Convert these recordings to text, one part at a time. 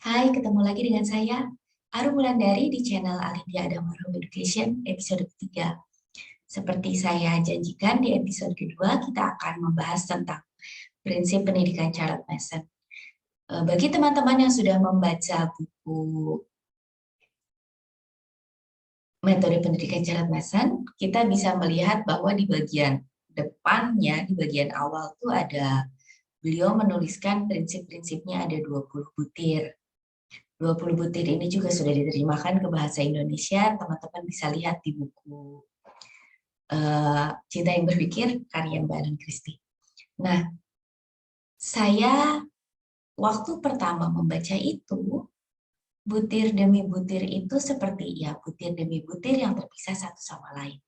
Hai, ketemu lagi dengan saya, Arum Wulandari di channel Alidya Adama Home Education episode ketiga. Seperti saya janjikan di episode kedua, kita akan membahas tentang prinsip pendidikan Charles Mason. Bagi teman-teman yang sudah membaca buku metode pendidikan Charles Mason, kita bisa melihat bahwa di bagian depannya, di bagian awal tuh beliau menuliskan prinsip-prinsipnya ada 20 butir. 20 butir ini juga sudah diterjemahkan ke bahasa Indonesia. Teman-teman bisa lihat di buku Cinta yang Berpikir, karya Mbak Ellen Christie. Nah, saya waktu pertama membaca itu, butir demi butir itu seperti butir demi butir yang terpisah satu sama lain.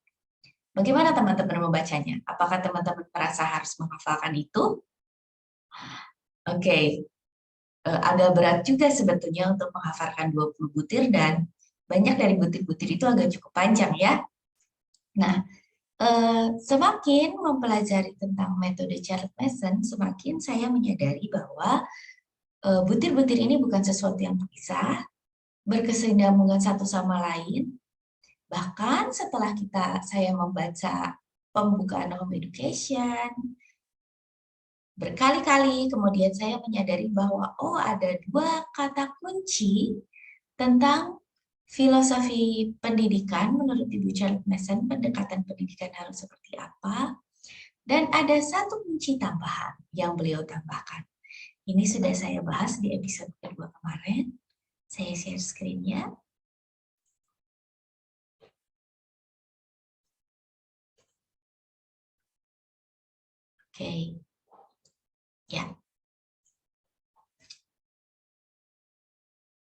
Bagaimana teman-teman membacanya? Apakah teman-teman merasa harus menghafalkan itu? Oke, agak berat juga sebetulnya untuk menghafalkan 20 butir dan banyak dari butir-butir itu agak cukup panjang ya. Nah, semakin mempelajari tentang metode Charles Mason, semakin saya menyadari bahwa butir-butir ini bukan sesuatu yang terpisah, berkesinambungan satu sama lain. Bahkan setelah saya membaca pembukaan Home Education, berkali-kali kemudian saya menyadari bahwa ada dua kata kunci tentang filosofi pendidikan menurut Ibu Charles Mason, pendekatan pendidikan harus seperti apa, dan ada satu kunci tambahan yang beliau tambahkan. Ini sudah saya bahas di episode kedua kemarin. Saya share screen-nya. Oke. Ya.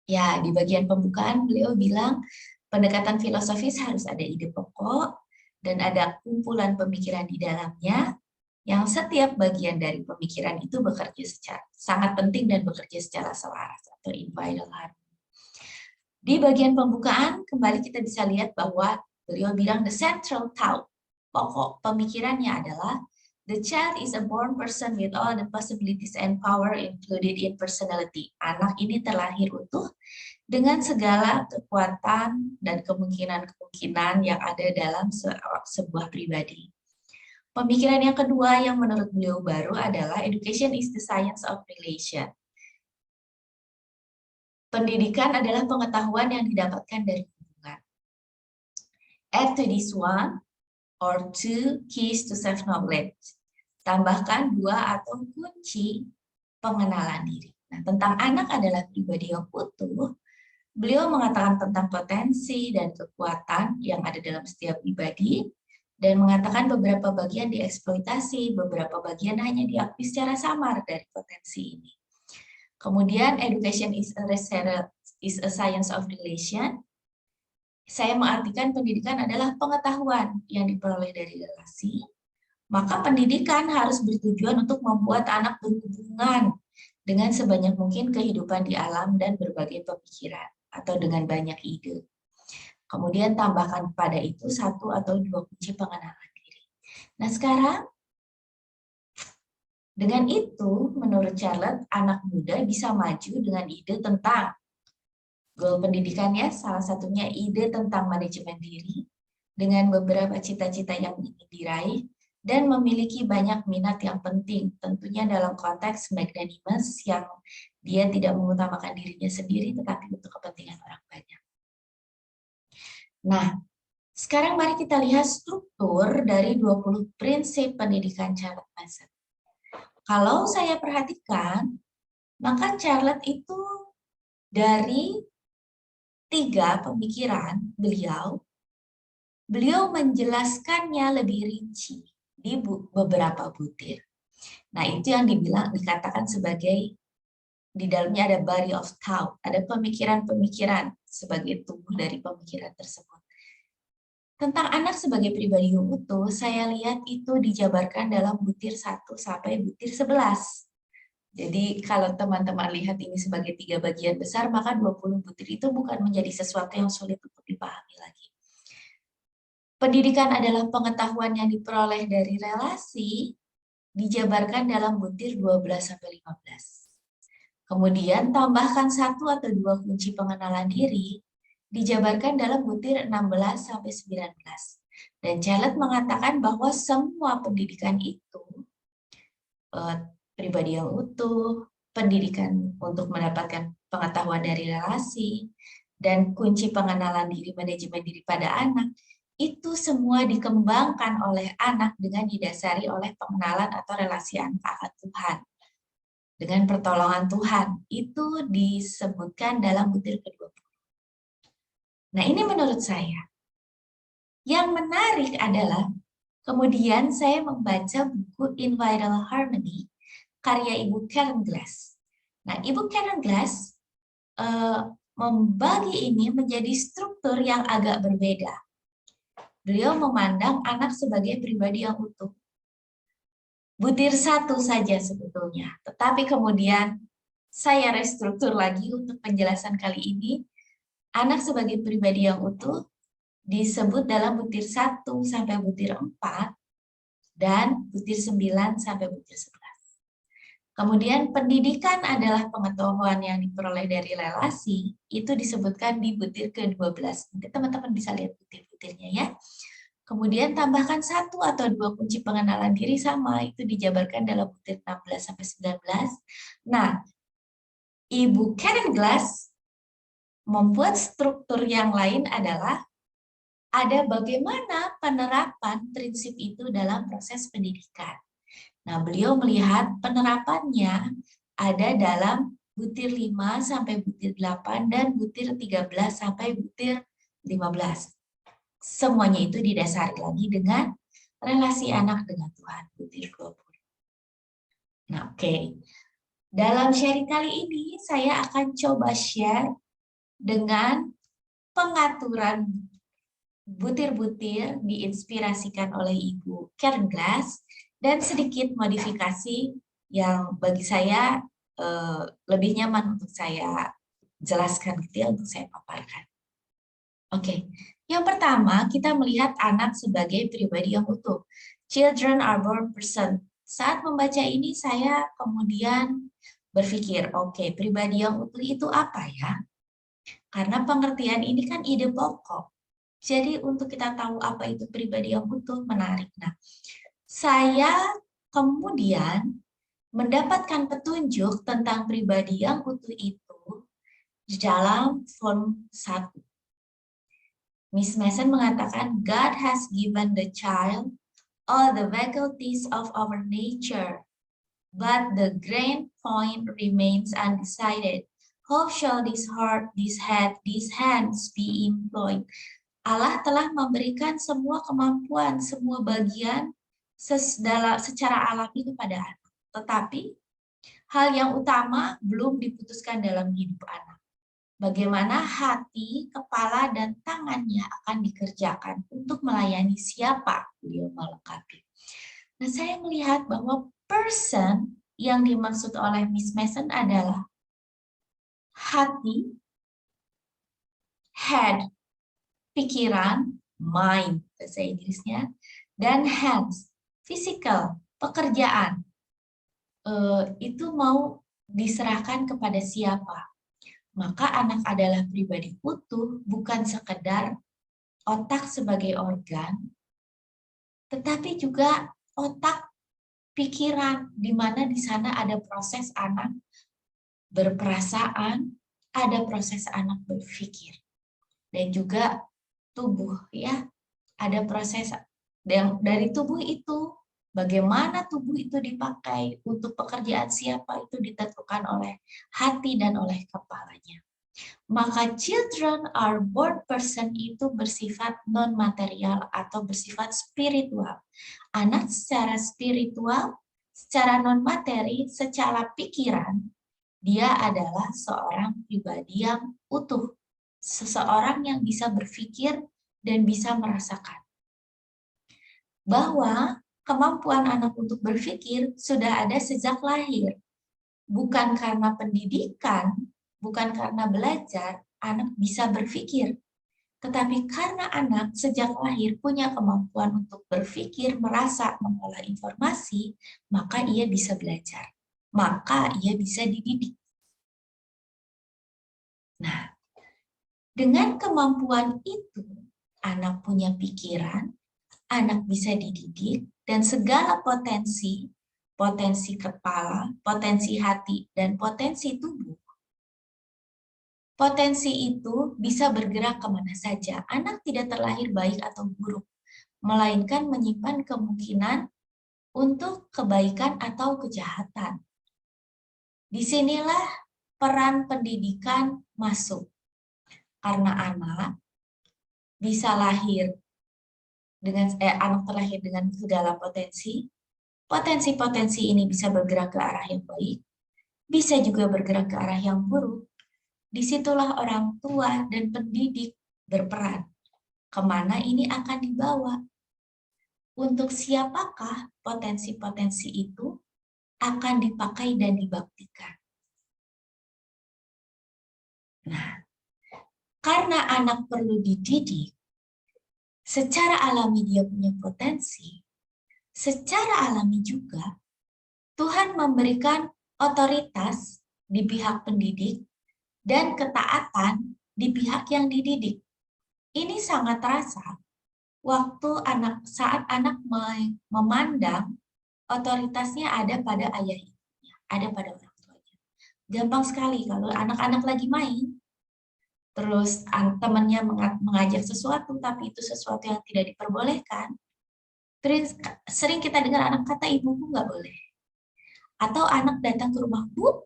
Ya, di bagian pembukaan beliau bilang pendekatan filosofis harus ada ide pokok dan ada kumpulan pemikiran di dalamnya yang setiap bagian dari pemikiran itu bekerja secara sangat penting dan bekerja secara selaras atau in vital harmony. Di bagian pembukaan kembali kita bisa lihat bahwa beliau bilang the central thought, pokok pemikirannya adalah the child is a born person with all the possibilities and power included in personality. Anak ini terlahir utuh dengan segala kekuatan dan kemungkinan-kemungkinan yang ada dalam sebuah pribadi. Pemikiran yang kedua yang menurut beliau baru adalah education is the science of relation. Pendidikan adalah pengetahuan yang didapatkan dari hubungan. Add to this one or two keys to self-knowledge. Tambahkan dua atau kunci pengenalan diri. Nah, tentang anak adalah pribadi yang utuh. Beliau mengatakan tentang potensi dan kekuatan yang ada dalam setiap pribadi, dan mengatakan beberapa bagian dieksploitasi, beberapa bagian hanya diakui secara samar dari potensi ini. Kemudian, education is a science of relation. Saya mengartikan pendidikan adalah pengetahuan yang diperoleh dari relasi, maka pendidikan harus bertujuan untuk membuat anak berhubungan dengan sebanyak mungkin kehidupan di alam dan berbagai pemikiran, atau dengan banyak ide. Kemudian tambahkan pada itu satu atau dua kunci pengenalan diri. Nah sekarang, dengan itu menurut Charlotte, anak muda bisa maju dengan ide tentang goal pendidikannya, salah satunya ide tentang manajemen diri, dengan beberapa cita-cita yang ingin diraih, dan memiliki banyak minat yang penting, tentunya dalam konteks magnanimous yang dia tidak mengutamakan dirinya sendiri, tetapi untuk kepentingan orang banyak. Nah, sekarang mari kita lihat struktur dari 20 prinsip pendidikan Charlotte Mason. Kalau saya perhatikan, maka Charlotte itu dari 3 pemikiran beliau menjelaskannya lebih rinci di beberapa butir. Nah, itu yang dikatakan sebagai di dalamnya ada body of thought, ada pemikiran-pemikiran sebagai tubuh dari pemikiran tersebut. Tentang anak sebagai pribadi yang utuh, saya lihat itu dijabarkan dalam butir 1 sampai butir 11. Jadi kalau teman-teman lihat ini sebagai 3 bagian besar, maka 20 butir itu bukan menjadi sesuatu yang sulit untuk dipahami lagi. Pendidikan adalah pengetahuan yang diperoleh dari relasi, dijabarkan dalam butir 12 sampai 15. Kemudian tambahkan 1 atau 2 kunci pengenalan diri, dijabarkan dalam butir 16-19. Dan Charlotte mengatakan bahwa semua pendidikan itu, pribadi yang utuh, pendidikan untuk mendapatkan pengetahuan dari relasi, dan kunci pengenalan diri, manajemen diri pada anak, itu semua dikembangkan oleh anak dengan didasari oleh pengenalan atau relasi anak akan Tuhan. Dengan pertolongan Tuhan, itu disebutkan dalam butir ke-20. Nah, ini menurut saya. Yang menarik adalah, kemudian saya membaca buku In Vital Harmony, karya Ibu Karen Glass. Nah, Ibu Karen Glass membagi ini menjadi struktur yang agak berbeda. Beliau memandang anak sebagai pribadi yang utuh. Butir 1 saja sebetulnya, tetapi kemudian saya restruktur lagi untuk penjelasan kali ini. Anak sebagai pribadi yang utuh disebut dalam butir 1 sampai butir 4 dan butir 9 sampai butir 11. Kemudian pendidikan adalah pengetahuan yang diperoleh dari relasi, itu disebutkan di butir ke-12. Nanti teman-teman bisa lihat butir-butirnya ya. Kemudian tambahkan 1 atau 2 kunci pengenalan diri sama, itu dijabarkan dalam butir 16-19. Nah, Ibu Karen Glass membuat struktur yang lain adalah ada bagaimana penerapan prinsip itu dalam proses pendidikan. Nah, beliau melihat penerapannya ada dalam butir 5 sampai butir 8 dan butir 13 sampai butir 15. Semuanya itu didasari lagi dengan relasi anak dengan Tuhan, butir 20. Nah, oke. Dalam sharing kali ini, saya akan coba share dengan pengaturan butir-butir diinspirasikan oleh Ibu Karen Glass dan sedikit modifikasi yang bagi saya lebih nyaman untuk saya jelaskan gitu ya, untuk saya paparkan. Oke, yang pertama kita melihat anak sebagai pribadi yang utuh. Children are born person. Saat membaca ini saya kemudian berpikir, oke, pribadi yang utuh itu apa ya? Karena pengertian ini kan ide pokok. Jadi untuk kita tahu apa itu pribadi yang utuh, menarik. Nah, saya kemudian mendapatkan petunjuk tentang pribadi yang utuh itu di dalam form 1. Miss Mason mengatakan, God has given the child all the faculties of our nature, but the grand point remains undecided. How shall this heart, this head, these hands be employed? Allah telah memberikan semua kemampuan, semua bagian secara alami kepada anak. Tetapi hal yang utama belum diputuskan dalam hidup anak. Bagaimana hati, kepala, dan tangannya akan dikerjakan untuk melayani siapa beliau melengkapi. Nah, saya melihat bahwa person yang dimaksud oleh Miss Mason adalah hati, head, pikiran, mind, bahasa Inggrisnya, dan hands, physical, pekerjaan. Itu mau diserahkan kepada siapa? Maka anak adalah pribadi utuh, bukan sekedar otak sebagai organ, tetapi juga otak, pikiran, di mana di sana ada proses anak berperasaan, ada proses anak berpikir, dan juga tubuh, ya, ada proses dari tubuh itu. Bagaimana tubuh itu dipakai untuk pekerjaan siapa itu ditentukan oleh hati dan oleh kepalanya. Maka children are born person itu bersifat non-material atau bersifat spiritual. Anak secara spiritual, secara non-materi, secara pikiran, dia adalah seorang pribadi yang utuh. Seseorang yang bisa berpikir dan bisa merasakan. Bahwa kemampuan anak untuk berpikir sudah ada sejak lahir. Bukan karena pendidikan, bukan karena belajar, anak bisa berpikir. Tetapi karena anak sejak lahir punya kemampuan untuk berpikir, merasa, mengolah informasi, maka ia bisa belajar. Maka ia bisa dididik. Dengan kemampuan itu, anak punya pikiran, anak bisa dididik, dan segala potensi, potensi kepala, potensi hati, dan potensi tubuh. Potensi itu bisa bergerak kemana saja. Anak tidak terlahir baik atau buruk, melainkan menyimpan kemungkinan untuk kebaikan atau kejahatan. Disinilah peran pendidikan masuk. Karena anak bisa lahir dengan anak terlahir dengan segala potensi. Potensi-potensi ini bisa bergerak ke arah yang baik, bisa juga bergerak ke arah yang buruk. Disitulah orang tua dan pendidik berperan. Kemana ini akan dibawa? Untuk siapakah potensi-potensi itu akan dipakai dan dibaktikan? Nah, karena anak perlu dididik, secara alami dia punya potensi, secara alami juga Tuhan memberikan otoritas di pihak pendidik dan ketaatan di pihak yang dididik. Ini sangat terasa saat anak memandang otoritasnya ada pada ayah ibunya, ada pada orang tuanya. Gampang sekali kalau anak-anak lagi main, terus temannya mengajak sesuatu, tapi itu sesuatu yang tidak diperbolehkan. Sering kita dengar anak kata, ibuku nggak boleh. Atau anak datang ke rumah, Bu,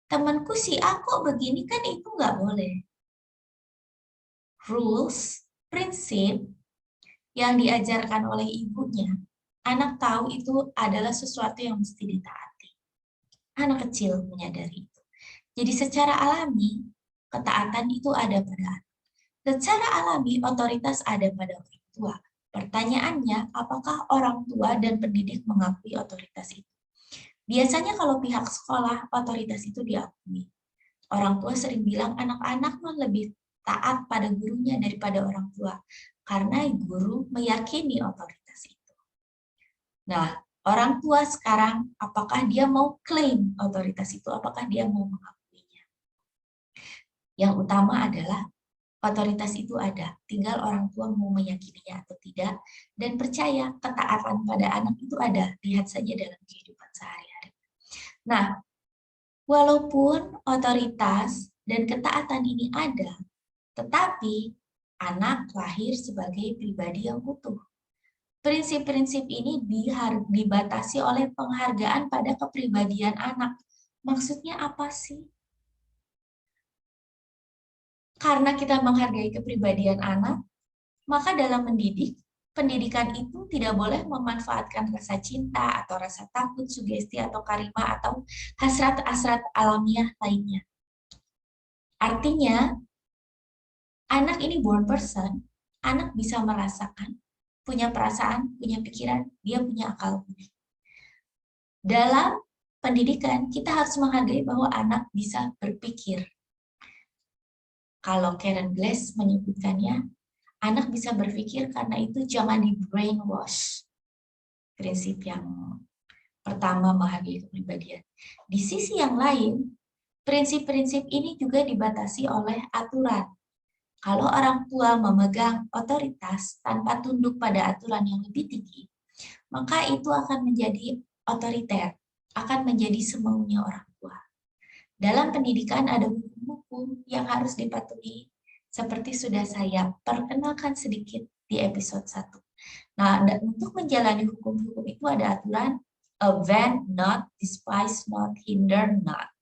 temanku si A kok begini, kan itu nggak boleh. Rules, prinsip yang diajarkan oleh ibunya, anak tahu itu adalah sesuatu yang mesti ditaati. Anak kecil menyadari itu. Jadi secara alami, ketaatan itu ada pada anak. Secara alami, otoritas ada pada orang tua. Pertanyaannya, apakah orang tua dan pendidik mengakui otoritas itu? Biasanya kalau pihak sekolah, otoritas itu diakui. Orang tua sering bilang anak-anak lebih taat pada gurunya daripada orang tua. Karena guru meyakini otoritas itu. Nah, orang tua sekarang, apakah dia mau klaim otoritas itu? Apakah dia mau mengakuinya? Yang utama adalah otoritas itu ada, tinggal orang tua mau meyakininya atau tidak, dan percaya ketaatan pada anak itu ada, lihat saja dalam kehidupan sehari-hari. Nah, walaupun otoritas dan ketaatan ini ada, tetapi anak lahir sebagai pribadi yang utuh. Prinsip-prinsip ini dibatasi oleh penghargaan pada kepribadian anak. Maksudnya apa sih? Karena kita menghargai kepribadian anak, maka dalam mendidik, pendidikan itu tidak boleh memanfaatkan rasa cinta atau rasa takut, sugesti atau karima atau hasrat-hasrat alamiah lainnya. Artinya, anak ini born person, anak bisa merasakan, punya perasaan, punya pikiran, dia punya akal budi. Dalam pendidikan, kita harus menghargai bahwa anak bisa berpikir. Kalau Karen Glass menyebutkannya, anak bisa berpikir karena itu jangan di brainwash. Prinsip yang pertama menghargai kepribadian. Di sisi yang lain, prinsip-prinsip ini juga dibatasi oleh aturan. Kalau orang tua memegang otoritas tanpa tunduk pada aturan yang lebih tinggi, maka itu akan menjadi otoriter, akan menjadi semaunya orang tua. Dalam pendidikan ada hukum-hukum yang harus dipatuhi, seperti sudah saya perkenalkan sedikit di episode 1. Nah, untuk menjalani hukum-hukum itu ada aturan avenge not, despise not, hinder not.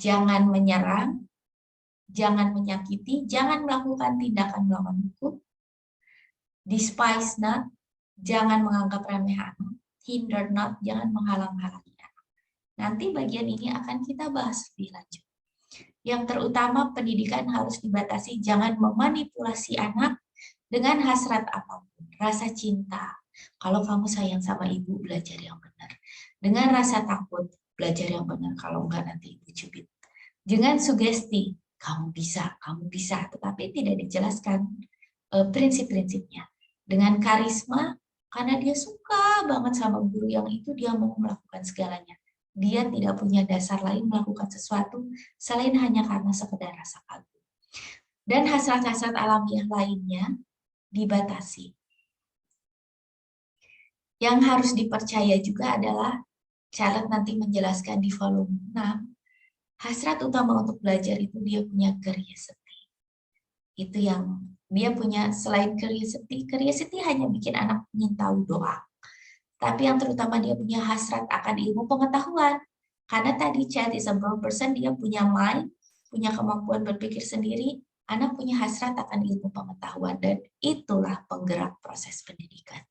Jangan menyerang, jangan menyakiti, jangan melakukan tindakan melawan hukum. Despise not, jangan menganggap remeh anak. Hinder not, jangan menghalang-halangi anak. Nanti bagian ini akan kita bahas lebih lanjut. Yang terutama pendidikan harus dibatasi, jangan memanipulasi anak dengan hasrat apapun. Rasa cinta, kalau kamu sayang sama ibu, belajar yang benar. Dengan rasa takut, belajar yang benar, kalau enggak nanti ibu cubit. Dengan sugesti, kamu bisa, tetapi tidak dijelaskan prinsip-prinsipnya. Dengan karisma, karena dia suka banget sama guru yang itu, dia mau melakukan segalanya. Dia tidak punya dasar lain melakukan sesuatu selain hanya karena sekedar rasa kagum. dan hasrat-hasrat alamiah lainnya dibatasi. Yang harus dipercaya juga adalah Charlotte nanti menjelaskan di volume 6, hasrat utama untuk belajar itu dia punya curiosity. Itu yang dia punya. Selain curiosity hanya bikin anak ingin tahu doang. Tapi yang terutama dia punya hasrat akan ilmu pengetahuan. Karena tadi child is a broad person, dia punya mind, punya kemampuan berpikir sendiri, anak punya hasrat akan ilmu pengetahuan, dan itulah penggerak proses pendidikan.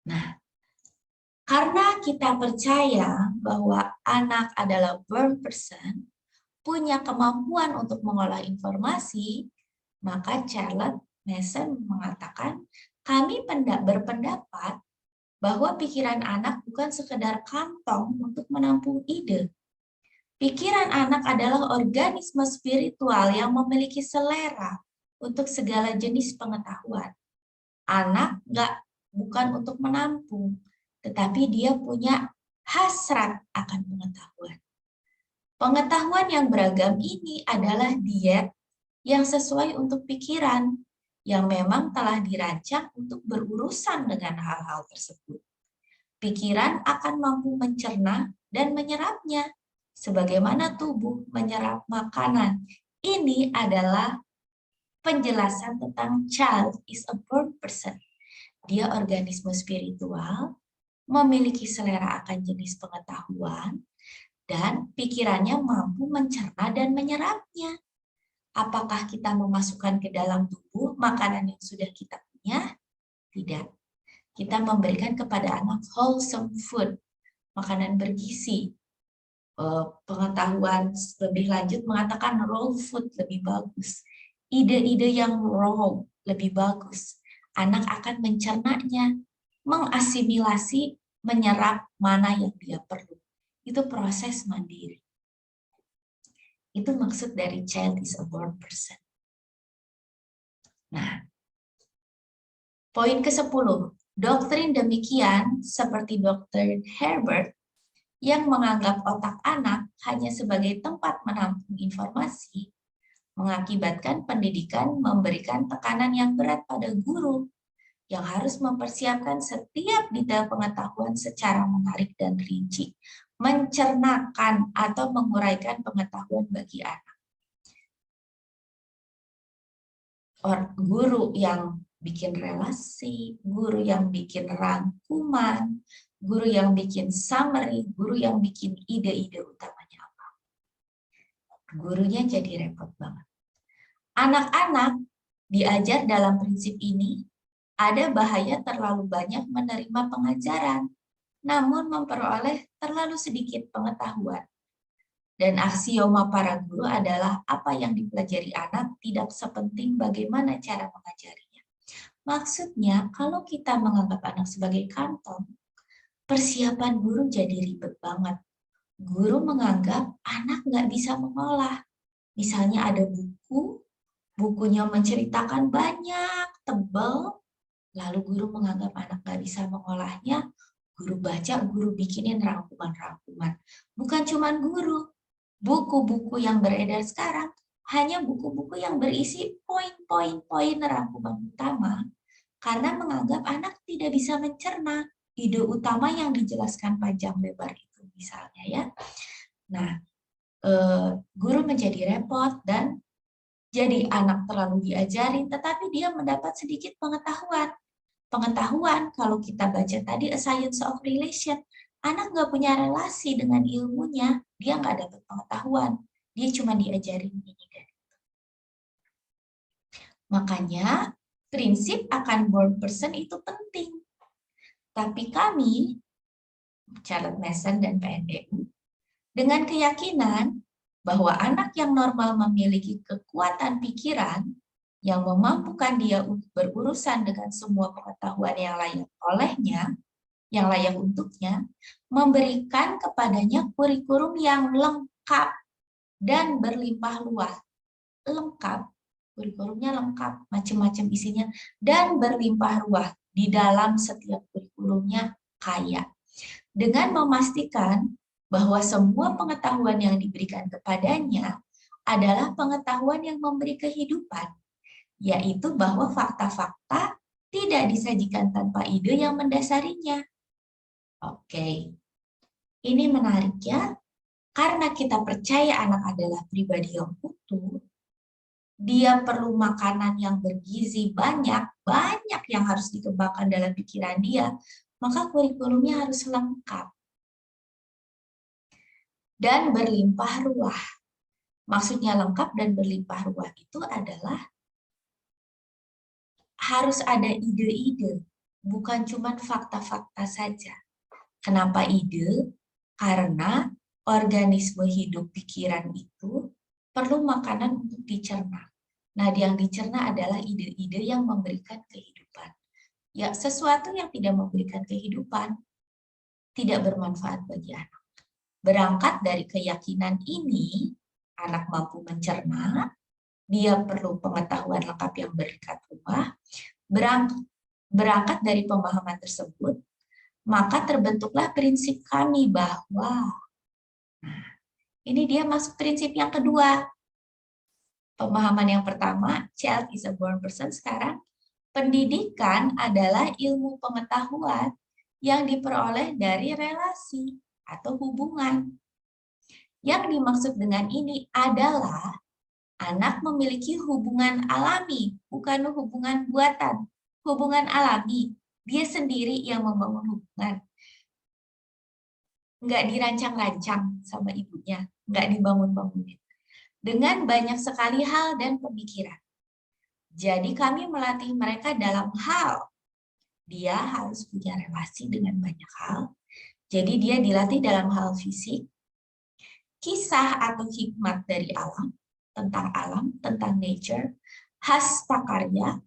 Nah, karena kita percaya bahwa anak adalah born person, punya kemampuan untuk mengolah informasi, maka Charlotte Mason mengatakan, kami berpendapat bahwa pikiran anak bukan sekedar kantong untuk menampung ide. Pikiran anak adalah organisme spiritual yang memiliki selera untuk segala jenis pengetahuan. Anak bukan untuk menampung, tetapi dia punya hasrat akan pengetahuan. Pengetahuan yang beragam ini adalah diet yang sesuai untuk pikiran, yang memang telah dirancang untuk berurusan dengan hal-hal tersebut. Pikiran akan mampu mencerna dan menyerapnya, sebagaimana tubuh menyerap makanan. Ini adalah penjelasan tentang child is a born person. Dia organisme spiritual, memiliki selera akan jenis pengetahuan, dan pikirannya mampu mencerna dan menyerapnya. Apakah kita memasukkan ke dalam tubuh makanan yang sudah kita punya? Tidak. Kita memberikan kepada anak wholesome food, makanan bergizi. Pengetahuan lebih lanjut mengatakan raw food lebih bagus. Ide-ide yang raw lebih bagus. Anak akan mencernanya, mengasimilasi, menyerap mana yang dia perlu. Itu proses mandiri. Itu maksud dari child is a born person. Nah, poin ke-10. Doktrin demikian seperti Dr. Herbert yang menganggap otak anak hanya sebagai tempat menampung informasi, mengakibatkan pendidikan memberikan tekanan yang berat pada guru yang harus mempersiapkan setiap detail pengetahuan secara menarik dan rinci, mencernakan atau menguraikan pengetahuan bagi anak. Guru yang bikin relasi, guru yang bikin rangkuman, guru yang bikin summary, guru yang bikin ide-ide utamanya apa. Gurunya jadi repot banget. Anak-anak diajar dalam prinsip ini, ada bahaya terlalu banyak menerima pengajaran, namun memperoleh terlalu sedikit pengetahuan. Dan aksioma para guru adalah apa yang dipelajari anak tidak sepenting bagaimana cara mengajarinya. Maksudnya, kalau kita menganggap anak sebagai kantong, persiapan guru jadi ribet banget. Guru menganggap anak nggak bisa mengolah. Misalnya ada buku, bukunya menceritakan banyak, tebal, lalu guru menganggap anak nggak bisa mengolahnya, guru baca, guru bikinin rangkuman-rangkuman. Bukan cuma guru, buku-buku yang beredar sekarang hanya buku-buku yang berisi poin-poin rangkuman utama, karena menganggap anak tidak bisa mencerna ide utama yang dijelaskan panjang lebar itu misalnya ya. Nah, guru menjadi repot dan jadi anak terlalu diajarin, tetapi dia mendapat sedikit pengetahuan. Pengetahuan, kalau kita baca tadi A Science of Relation, anak nggak punya relasi dengan ilmunya, dia nggak dapat pengetahuan. Dia cuma diajarin ini dan itu. Makanya, prinsip akan born person itu penting. Tapi kami, Charlotte Mason dan PNDU, dengan keyakinan bahwa anak yang normal memiliki kekuatan pikiran yang memampukan dia untuk berurusan dengan semua pengetahuan yang layak olehnya, yang layak untuknya, memberikan kepadanya kurikulum yang lengkap dan berlimpah luas. Lengkap, kurikulumnya lengkap, macam-macam isinya, dan berlimpah ruah di dalam setiap kurikulumnya kaya. Dengan memastikan bahwa semua pengetahuan yang diberikan kepadanya adalah pengetahuan yang memberi kehidupan, yaitu bahwa fakta-fakta tidak disajikan tanpa ide yang mendasarinya. Oke, ini menarik ya, karena kita percaya anak adalah pribadi yang utuh, dia perlu makanan yang bergizi banyak yang harus dikembangkan dalam pikiran dia, maka kurikulumnya harus lengkap dan berlimpah ruah. Maksudnya lengkap dan berlimpah ruah itu adalah harus ada ide-ide, bukan cuma fakta-fakta saja. Kenapa ide? Karena organisme hidup pikiran itu perlu makanan untuk dicerna. Nah, yang dicerna adalah ide-ide yang memberikan kehidupan. Ya, sesuatu yang tidak memberikan kehidupan tidak bermanfaat bagi anak. Berangkat dari keyakinan ini, anak mampu mencerna, dia perlu pengetahuan lengkap yang berikat ruah. Berangkat dari pemahaman tersebut, maka terbentuklah prinsip kami bahwa, nah, ini dia masuk prinsip yang kedua. Pemahaman yang pertama, child is a born person. Sekarang, pendidikan adalah ilmu pengetahuan yang diperoleh dari relasi atau hubungan. Yang dimaksud dengan ini adalah anak memiliki hubungan alami, bukan hubungan buatan. Hubungan alami, dia sendiri yang membangun hubungan. Nggak dirancang-rancang sama ibunya, nggak dibangun-bangunin. Dengan banyak sekali hal dan pemikiran. Jadi kami melatih mereka dalam hal. Dia harus punya relasi dengan banyak hal. Jadi dia dilatih dalam hal fisik, kisah atau hikmat dari alam, tentang nature, hasta karya,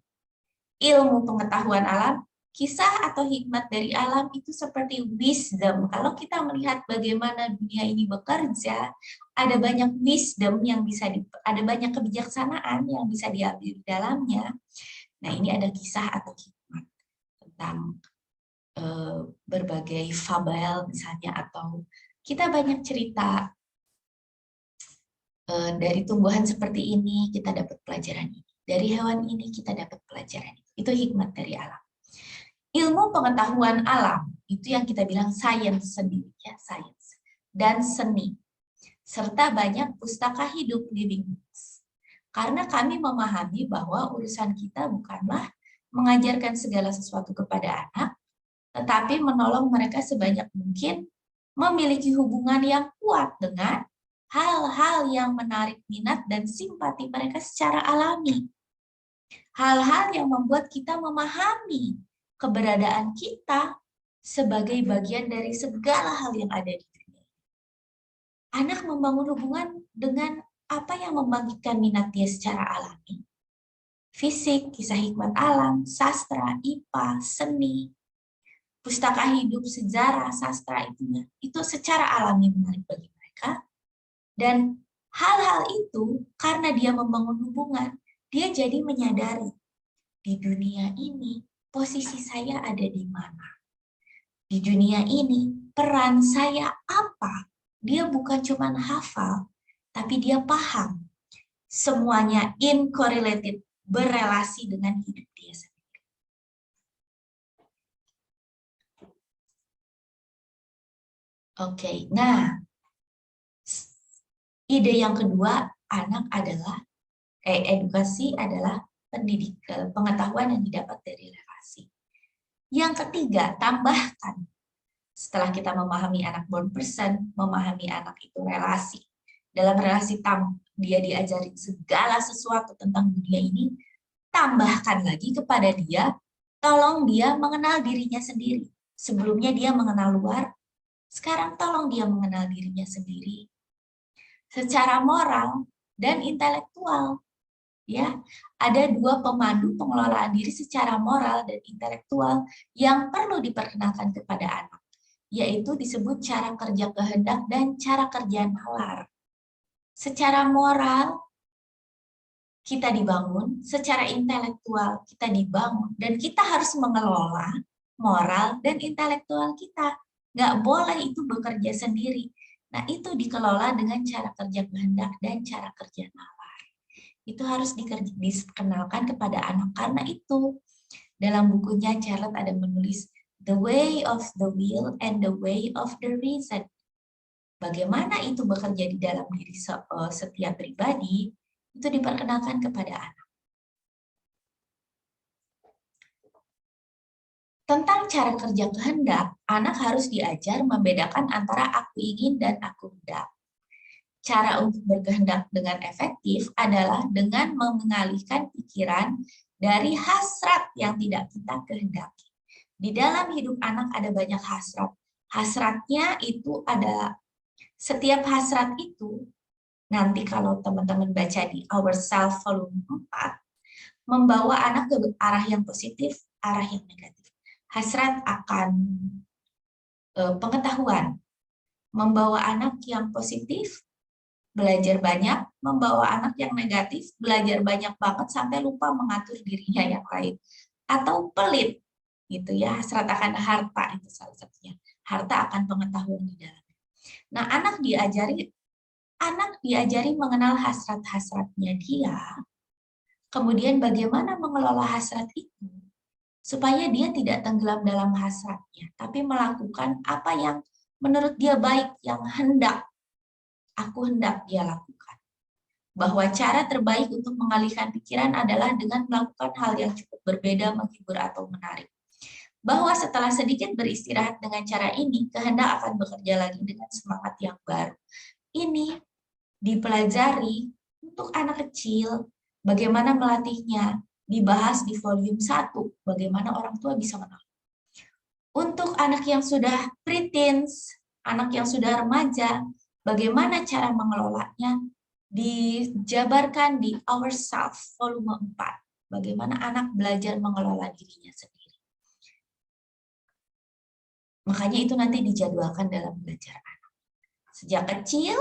ilmu pengetahuan alam, kisah atau hikmat dari alam itu seperti wisdom. Kalau kita melihat bagaimana dunia ini bekerja, ada banyak wisdom yang bisa, ada banyak kebijaksanaan yang bisa diambil di dalamnya. Nah, ini ada kisah atau hikmat tentang berbagai fabel misalnya, atau kita banyak cerita dari tumbuhan seperti ini kita dapat pelajaran ini, dari hewan ini kita dapat pelajaran itu hikmat dari alam. Ilmu pengetahuan alam itu yang kita bilang sains sendiri ya, sains dan seni, serta banyak pustaka hidup living books. Karena kami memahami bahwa urusan kita bukanlah mengajarkan segala sesuatu kepada anak, tetapi menolong mereka sebanyak mungkin memiliki hubungan yang kuat dengan hal-hal yang menarik minat dan simpati mereka secara alami. Hal-hal yang membuat kita memahami keberadaan kita sebagai bagian dari segala hal yang ada di dunia. Anak membangun hubungan dengan apa yang membangkitkan minat dia secara alami. Fisik, kisah hikmat alam, sastra, IPA, seni, pustaka hidup, sejarah, sastra itu secara alami menarik bagi mereka. Dan hal-hal itu karena dia membangun hubungan, dia jadi menyadari di dunia ini posisi saya ada di mana. Di dunia ini peran saya apa? Dia bukan cuma hafal, tapi dia paham. Semuanya incorrelated, berelasi dengan hidup dia sendiri. Oke, nah ide yang kedua, anak adalah edukasi adalah pendidikan, pengetahuan yang didapat dari relasi. Yang ketiga, tambahkan. Setelah kita memahami anak born person, memahami anak itu relasi. Dalam relasi dia diajarin segala sesuatu tentang dunia ini, tambahkan lagi kepada dia, tolong dia mengenal dirinya sendiri. Sebelumnya dia mengenal luar, sekarang tolong dia mengenal dirinya sendiri. Secara moral dan intelektual. Ya, ada dua pemandu pengelolaan diri secara moral dan intelektual yang perlu diperkenalkan kepada anak, yaitu disebut cara kerja kehendak dan cara kerja nalar. Secara moral kita dibangun, secara intelektual kita dibangun, dan kita harus mengelola moral dan intelektual kita. Nggak boleh itu bekerja sendiri. Nah, itu dikelola dengan cara kerja kehendak dan cara kerja nalar. Itu harus dikenalkan kepada anak, karena itu dalam bukunya Charlotte ada menulis The Way of the Will and the Way of the Reason. Bagaimana itu bekerja di dalam diri setiap pribadi, itu diperkenalkan kepada anak. Tentang cara kerja kehendak, anak harus diajar membedakan antara aku ingin dan aku hendak. Cara untuk berkehendak dengan efektif adalah dengan mengalihkan pikiran dari hasrat yang tidak kita kehendaki. Di dalam hidup anak ada banyak hasrat. Hasratnya itu ada, setiap hasrat itu, nanti kalau teman-teman baca di Our Self volume 4, membawa anak ke arah yang positif, arah yang negatif. Hasrat akan pengetahuan, membawa anak yang positif, belajar banyak, membawa anak yang negatif, belajar banyak banget sampai lupa mengatur dirinya yang lain. Atau pelit, gitu ya, hasrat akan harta, itu salah satunya. Harta akan pengetahuan di dalamnya. Nah, anak diajari mengenal hasrat-hasratnya dia, kemudian bagaimana mengelola hasrat itu, supaya dia tidak tenggelam dalam hasratnya, tapi melakukan apa yang menurut dia baik, yang hendak dia lakukan. Bahwa cara terbaik untuk mengalihkan pikiran adalah dengan melakukan hal yang cukup berbeda, menghibur atau menarik. Bahwa setelah sedikit beristirahat dengan cara ini, kehendak akan bekerja lagi dengan semangat yang baru. Ini dipelajari untuk anak kecil, bagaimana melatihnya, dibahas di volume 1, bagaimana orang tua bisa menolak. Untuk anak yang sudah preteens, anak yang sudah remaja, bagaimana cara mengelolanya, dijabarkan di Our Self volume 4, bagaimana anak belajar mengelola dirinya sendiri. Makanya itu nanti dijadwalkan dalam belajar anak. Sejak kecil,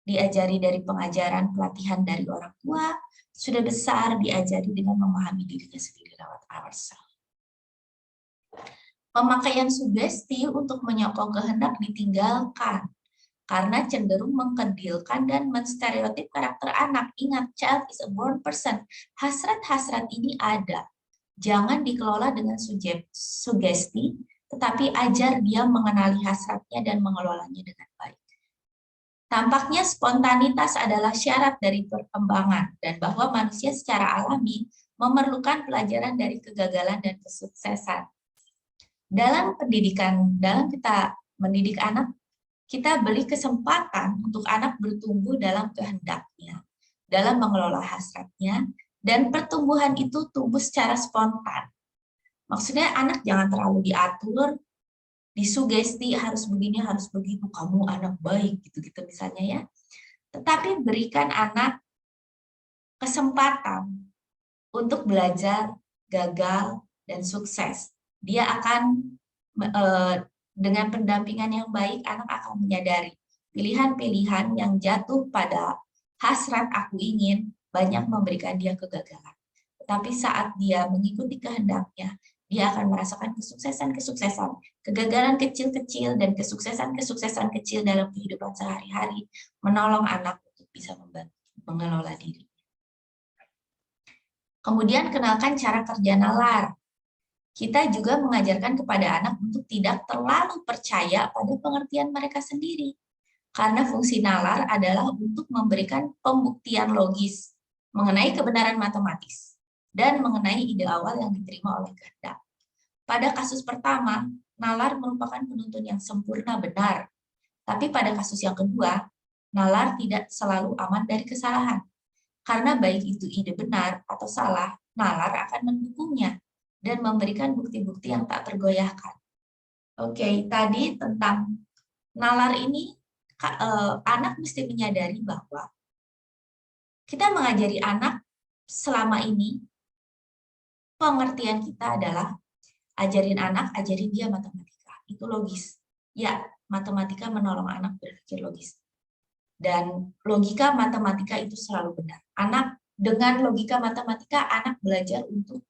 diajari dari pengajaran pelatihan dari orang tua, sudah besar diajari dengan memahami dirinya sendiri lewat ourselves. Pemakaian sugesti untuk menyokong kehendak ditinggalkan karena cenderung mengkerdilkan dan menstereotip karakter anak. Ingat, child is a born person. Hasrat-hasrat ini ada. Jangan dikelola dengan sugesti, tetapi ajar dia mengenali hasratnya dan mengelolanya dengan baik. Tampaknya spontanitas adalah syarat dari perkembangan dan bahwa manusia secara alami memerlukan pelajaran dari kegagalan dan kesuksesan. Dalam pendidikan, dalam kita mendidik anak, kita beri kesempatan untuk anak bertumbuh dalam kehendaknya, dalam mengelola hasratnya, dan pertumbuhan itu tumbuh secara spontan. Maksudnya anak jangan terlalu diatur, disugesti harus begini, harus begitu, kamu anak baik, gitu-gitu misalnya ya. Tetapi berikan anak kesempatan untuk belajar, gagal, dan sukses. Dia akan, dengan pendampingan yang baik, anak akan menyadari pilihan-pilihan yang jatuh pada hasrat aku ingin, banyak memberikan dia kegagalan. Tetapi saat dia mengikuti kehendaknya, dia akan merasakan kesuksesan-kesuksesan, kegagalan kecil-kecil, dan kesuksesan-kesuksesan kecil dalam kehidupan sehari-hari, menolong anak untuk bisa mengelola diri. Kemudian kenalkan cara kerja nalar. Kita juga mengajarkan kepada anak untuk tidak terlalu percaya pada pengertian mereka sendiri. Karena fungsi nalar adalah untuk memberikan pembuktian logis mengenai kebenaran matematis dan mengenai ide awal yang diterima oleh kehendak. Pada kasus pertama, nalar merupakan penuntun yang sempurna benar. Tapi pada kasus yang kedua, nalar tidak selalu aman dari kesalahan. Karena baik itu ide benar atau salah, nalar akan mendukungnya dan memberikan bukti-bukti yang tak tergoyahkan. Oke, tadi tentang nalar ini, anak mesti menyadari bahwa kita mengajari anak selama ini, pengertian kita adalah ajarin anak, ajarin dia matematika. Itu logis. Ya, matematika menolong anak berpikir logis. Dan logika matematika itu selalu benar. Anak dengan logika matematika, anak belajar untuk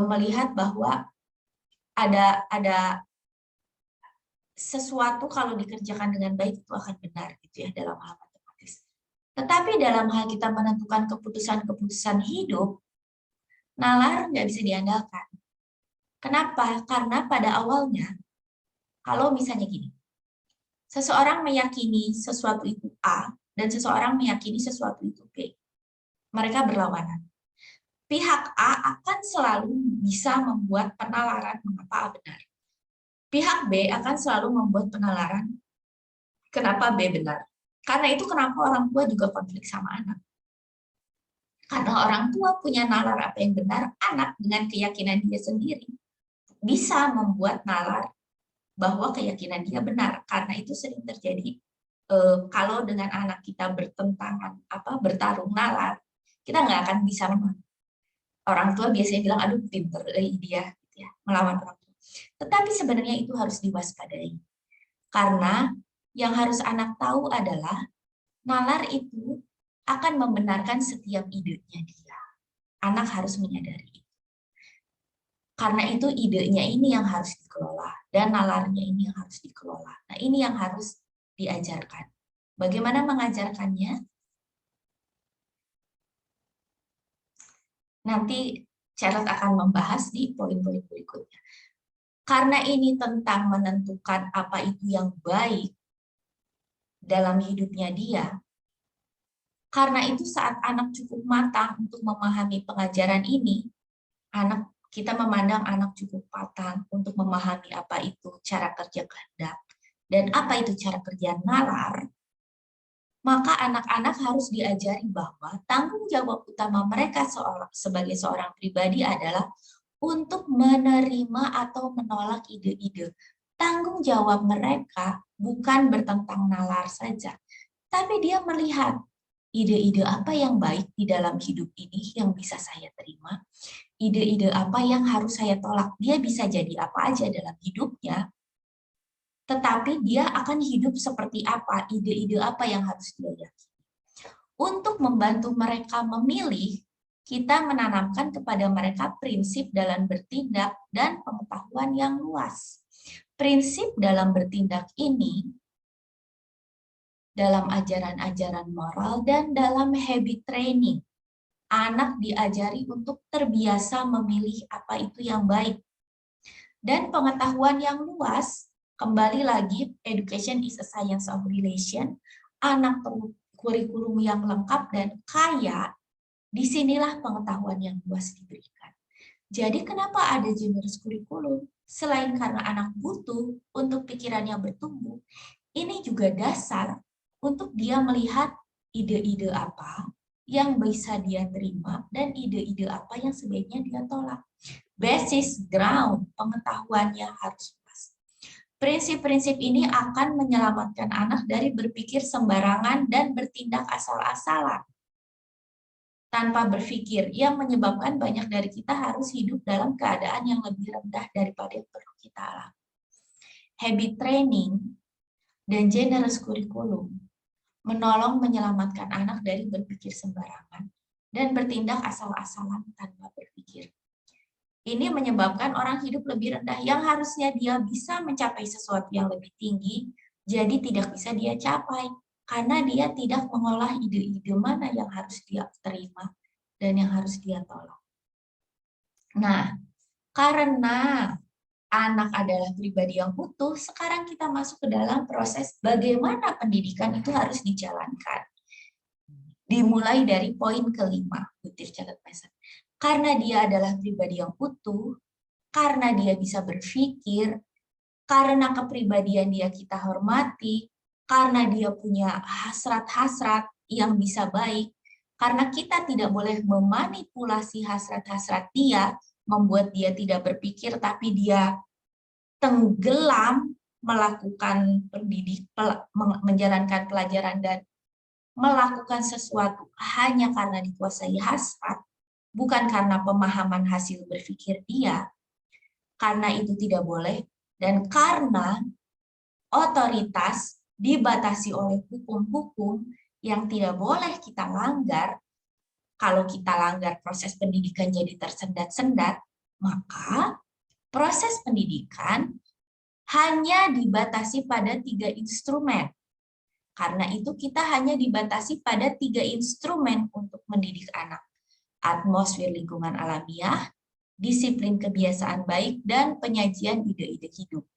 melihat bahwa ada sesuatu kalau dikerjakan dengan baik itu akan benar gitu ya dalam hal matematis. Tetapi dalam hal kita menentukan keputusan-keputusan hidup, nalar nggak bisa diandalkan. Kenapa? Karena pada awalnya, kalau misalnya gini, seseorang meyakini sesuatu itu A, dan seseorang meyakini sesuatu itu B. Mereka berlawanan. Pihak A akan selalu bisa membuat penalaran mengapa A benar. Pihak B akan selalu membuat penalaran kenapa B benar. Karena itu kenapa orang tua juga konflik sama anak. Karena orang tua punya nalar apa yang benar, anak dengan keyakinan dia sendiri bisa membuat nalar bahwa keyakinan dia benar. Karena itu sering terjadi kalau dengan anak kita bertarung nalar, kita nggak akan bisa menang. Orang tua biasanya bilang, aduh pinter dia gitu ya, melawan orang tua. Tetapi sebenarnya itu harus diwaspadai. Karena yang harus anak tahu adalah nalar itu akan membenarkan setiap idenya dia. Anak harus menyadari. Karena itu idenya ini yang harus dikelola dan nalarnya ini yang harus dikelola. Nah, ini yang harus diajarkan. Bagaimana mengajarkannya? Nanti Charlotte akan membahas di poin-poin berikutnya. Karena ini tentang menentukan apa itu yang baik dalam hidupnya dia, karena itu saat anak cukup matang untuk memahami pengajaran ini, kita memandang anak cukup matang untuk memahami apa itu cara kerja kehendak dan apa itu cara kerja nalar, maka anak-anak harus diajari bahwa tanggung jawab utama mereka sebagai seorang pribadi adalah untuk menerima atau menolak ide-ide. Tanggung jawab mereka bukan bertentang nalar saja, tapi dia melihat ide-ide apa yang baik di dalam hidup ini yang bisa saya terima, ide-ide apa yang harus saya tolak. Dia bisa jadi apa aja dalam hidupnya, tetapi dia akan hidup seperti apa, ide-ide apa yang harus dia yakini. Untuk membantu mereka memilih, kita menanamkan kepada mereka prinsip dalam bertindak dan pengetahuan yang luas. Prinsip dalam bertindak ini dalam ajaran-ajaran moral dan dalam habit training. Anak diajari untuk terbiasa memilih apa itu yang baik. Dan pengetahuan yang luas, kembali lagi, education is a science of relation, anak perlu kurikulum yang lengkap dan kaya. Disinilah pengetahuan yang luas diberikan. Jadi kenapa ada generous kurikulum? Selain karena anak butuh untuk pikirannya bertumbuh, ini juga dasar untuk dia melihat ide-ide apa yang bisa dia terima dan ide-ide apa yang sebaiknya dia tolak. Basis ground pengetahuannya harus pas. Prinsip-prinsip ini akan menyelamatkan anak dari berpikir sembarangan dan bertindak asal-asalan tanpa berpikir, yang menyebabkan banyak dari kita harus hidup dalam keadaan yang lebih rendah daripada yang perlu kita alami. Habit training dan generous curriculum menolong menyelamatkan anak dari berpikir sembarangan dan bertindak asal-asalan tanpa berpikir. Ini menyebabkan orang hidup lebih rendah yang harusnya dia bisa mencapai sesuatu yang lebih tinggi, jadi tidak bisa dia capai. Karena dia tidak mengolah ide-ide mana yang harus dia terima dan yang harus dia tolak. Nah, karena anak adalah pribadi yang utuh, sekarang kita masuk ke dalam proses bagaimana pendidikan itu harus dijalankan. Dimulai dari poin kelima, butir catat pesan. Karena dia adalah pribadi yang utuh, karena dia bisa berpikir, karena kepribadian dia kita hormati, karena dia punya hasrat-hasrat yang bisa baik, karena kita tidak boleh memanipulasi hasrat-hasrat dia, membuat dia tidak berpikir, tapi dia tenggelam melakukan menjalankan pelajaran dan melakukan sesuatu hanya karena dikuasai hasrat, bukan karena pemahaman hasil berpikir dia, karena itu tidak boleh, dan karena otoritas dibatasi oleh hukum-hukum yang tidak boleh kita langgar. Kalau kita langgar, proses pendidikan jadi tersendat-sendat, maka proses pendidikan hanya dibatasi pada 3 instrumen. Karena itu kita hanya dibatasi pada 3 instrumen untuk mendidik anak. Atmosfer lingkungan alamiah, disiplin kebiasaan baik, dan penyajian ide-ide hidup.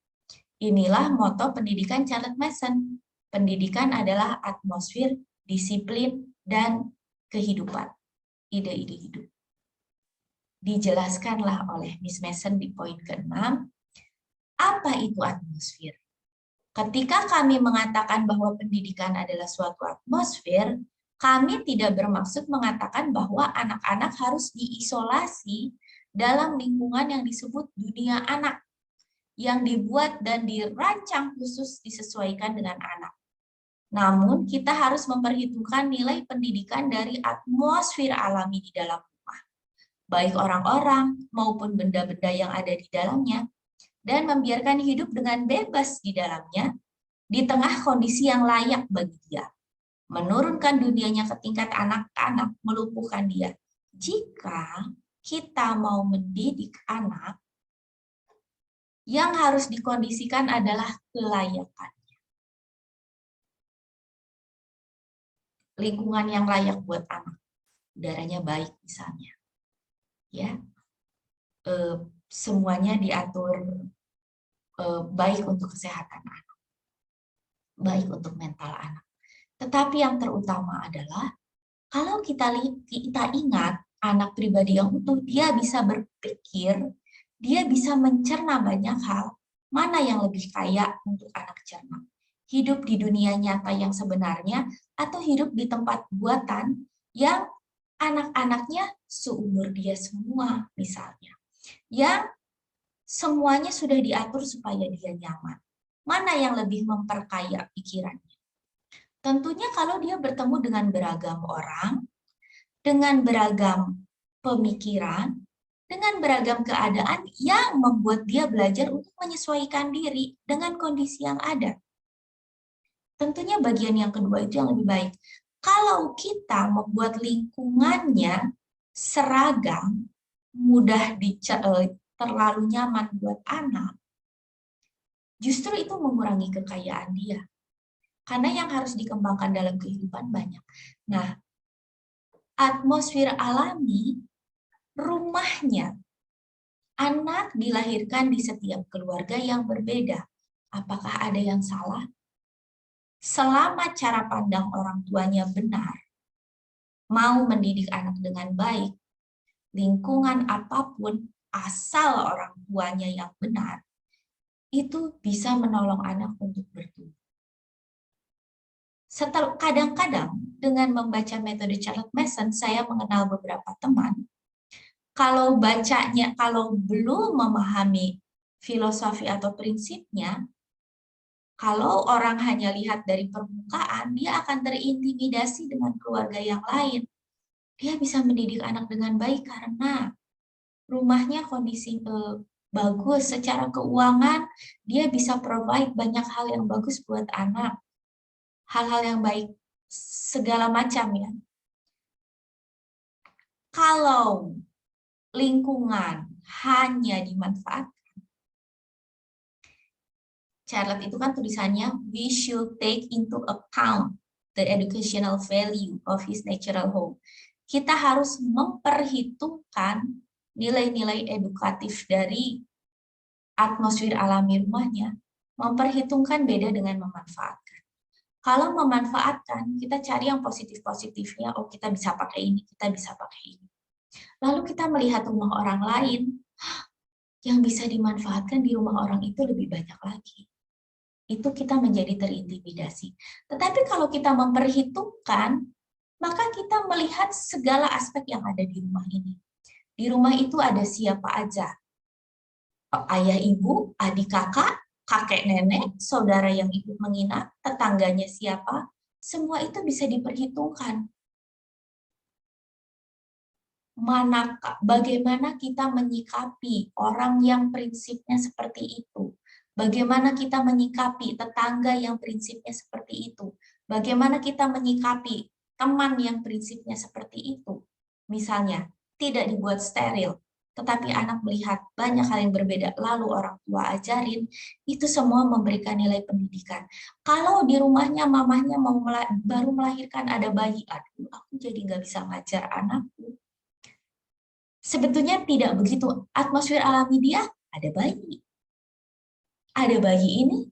Inilah moto pendidikan Charlotte Mason. Pendidikan adalah atmosfer, disiplin, dan kehidupan. Ide-ide hidup. Dijelaskanlah oleh Miss Mason di poin ke-6, apa itu atmosfer? Ketika kami mengatakan bahwa pendidikan adalah suatu atmosfer, kami tidak bermaksud mengatakan bahwa anak-anak harus diisolasi dalam lingkungan yang disebut dunia anak, yang dibuat dan dirancang khusus disesuaikan dengan anak. Namun, kita harus memperhitungkan nilai pendidikan dari atmosfer alami di dalam rumah, baik orang-orang maupun benda-benda yang ada di dalamnya, dan membiarkan hidup dengan bebas di dalamnya, di tengah kondisi yang layak bagi dia. Menurunkan dunianya ke tingkat anak-anak, melumpuhkan dia. Jika kita mau mendidik anak, yang harus dikondisikan adalah kelayakannya. Lingkungan yang layak buat anak. Udaranya baik misalnya. Ya. Semuanya diatur baik untuk kesehatan anak, baik untuk mental anak. Tetapi yang terutama adalah kalau kita ingat anak pribadi yang utuh, dia bisa berpikir, dia bisa mencerna banyak hal, mana yang lebih kaya untuk anak cerna. Hidup di dunia nyata yang sebenarnya atau hidup di tempat buatan yang anak-anaknya seumur dia semua misalnya. Yang semuanya sudah diatur supaya dia nyaman. Mana yang lebih memperkaya pikirannya? Tentunya kalau dia bertemu dengan beragam orang, dengan beragam pemikiran, dengan beragam keadaan yang membuat dia belajar untuk menyesuaikan diri dengan kondisi yang ada. Tentunya bagian yang kedua itu yang lebih baik. Kalau kita membuat lingkungannya seragam, mudah terlalu nyaman buat anak, justru itu mengurangi kekayaan dia. Karena yang harus dikembangkan dalam kehidupan banyak. Nah, atmosfer alami, rumahnya, anak dilahirkan di setiap keluarga yang berbeda. Apakah ada yang salah? Selama cara pandang orang tuanya benar, mau mendidik anak dengan baik, lingkungan apapun, asal orang tuanya yang benar, itu bisa menolong anak untuk bertumbuh. Kadang-kadang dengan membaca metode Charlotte Mason, saya mengenal beberapa teman, kalau belum memahami filosofi atau prinsipnya, kalau orang hanya lihat dari permukaan, dia akan terintimidasi dengan keluarga yang lain. Dia bisa mendidik anak dengan baik karena rumahnya kondisi bagus, secara keuangan dia bisa provide banyak hal yang bagus buat anak. Hal-hal yang baik, segala macam ya. Kalau lingkungan hanya dimanfaatkan, Charlotte itu kan tulisannya, we should take into account the educational value of his natural home. Kita harus memperhitungkan nilai-nilai edukatif dari atmosfer alami rumahnya, memperhitungkan beda dengan memanfaatkan. Kalau memanfaatkan, kita cari yang positif-positifnya, oh kita bisa pakai ini, kita bisa pakai ini. Lalu kita melihat rumah orang lain, yang bisa dimanfaatkan di rumah orang itu lebih banyak lagi. Itu kita menjadi terintimidasi. Tetapi kalau kita memperhitungkan, maka kita melihat segala aspek yang ada di rumah ini. Di rumah itu ada siapa aja. Ayah, ibu, adik, kakak, kakek, nenek, saudara yang ikut menginap, tetangganya siapa, semua itu bisa diperhitungkan. Bagaimana kita menyikapi orang yang prinsipnya seperti itu? Bagaimana kita menyikapi tetangga yang prinsipnya seperti itu? Bagaimana kita menyikapi teman yang prinsipnya seperti itu? Misalnya, tidak dibuat steril. tetapi anak melihat banyak hal yang berbeda, lalu orang tua ajarin, itu semua memberikan nilai pendidikan. Kalau di rumahnya mamahnya baru melahirkan ada bayi, aduh aku jadi nggak bisa ngajar anakku. Sebetulnya tidak begitu. Atmosfer alami dia, ada bayi. Ada bayi ini,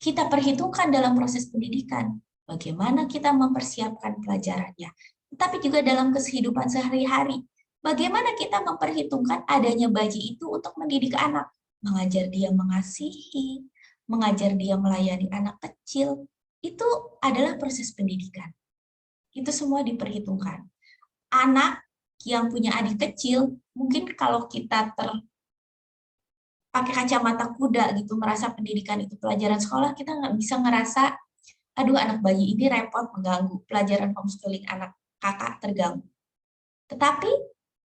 kita perhitungkan dalam proses pendidikan. Bagaimana kita mempersiapkan pelajarannya. Tetapi juga dalam kehidupan sehari-hari. Bagaimana kita memperhitungkan adanya bayi itu untuk mendidik anak. Mengajar dia mengasihi, mengajar dia melayani anak kecil. Itu adalah proses pendidikan. Itu semua diperhitungkan. Anak yang punya adik kecil, mungkin kalau kita pakai kacamata kuda gitu, merasa pendidikan itu pelajaran sekolah, kita nggak bisa ngerasa, aduh anak bayi ini repot, mengganggu, pelajaran homeschooling anak kakak terganggu. Tetapi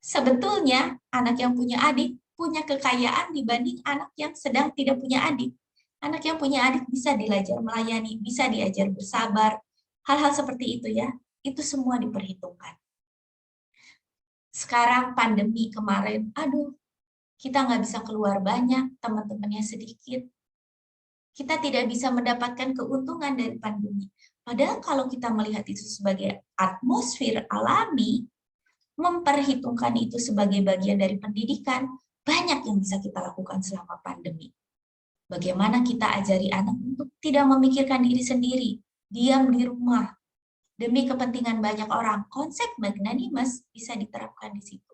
sebetulnya anak yang punya adik punya kekayaan dibanding anak yang sedang tidak punya adik. Anak yang punya adik bisa diajar melayani, bisa diajar bersabar, hal-hal seperti itu ya, itu semua diperhitungkan. Sekarang pandemi kemarin, aduh, kita nggak bisa keluar banyak, teman-temannya sedikit. Kita tidak bisa mendapatkan keuntungan dari pandemi. Padahal kalau kita melihat itu sebagai atmosfer alami, memperhitungkan itu sebagai bagian dari pendidikan, banyak yang bisa kita lakukan selama pandemi. Bagaimana kita ajari anak untuk tidak memikirkan diri sendiri, diam di rumah, demi kepentingan banyak orang. Konsep magnanimous bisa diterapkan di situ.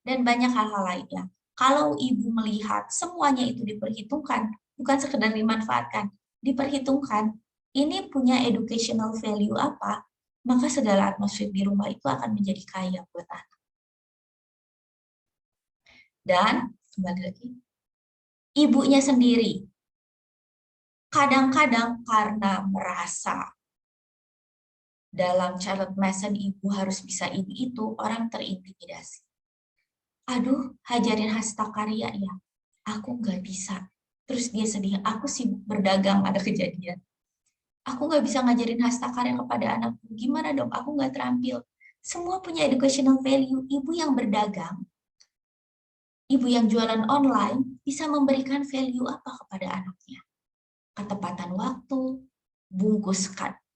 Dan banyak hal-hal lainnya. Kalau ibu melihat semuanya itu diperhitungkan, bukan sekedar dimanfaatkan, diperhitungkan, ini punya educational value apa, maka segala atmosfer di rumah itu akan menjadi kaya buat anak. Dan, kembali lagi, ibunya sendiri, kadang-kadang karena merasa dalam Charlotte Mason ibu harus bisa ini itu, orang terintimidasi. Aduh, hajarin hastakarya ya, aku nggak bisa. Terus dia sedih, aku sibuk berdagang, ada kejadian. Aku nggak bisa ngajarin hastakarya kepada anakku, gimana dong, aku nggak terampil. Semua punya educational value. Ibu yang berdagang, ibu yang jualan online, bisa memberikan value apa kepada anaknya? Ketepatan waktu,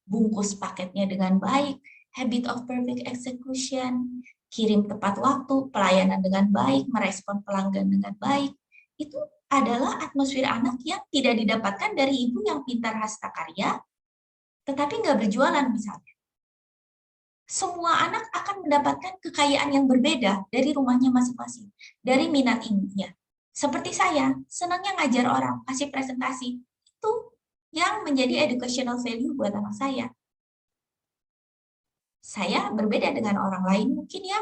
bungkus paketnya dengan baik, habit of perfect execution, kirim tepat waktu, pelayanan dengan baik, merespon pelanggan dengan baik. Itu adalah atmosfer anak yang tidak didapatkan dari ibu yang pintar hastakarya, tetapi nggak berjualan misalnya. Semua anak akan mendapatkan kekayaan yang berbeda dari rumahnya masing-masing, dari minat ibunya. Seperti saya, senangnya ngajar orang, kasih presentasi. Itu yang menjadi educational value buat anak saya. Saya berbeda dengan orang lain, mungkin ya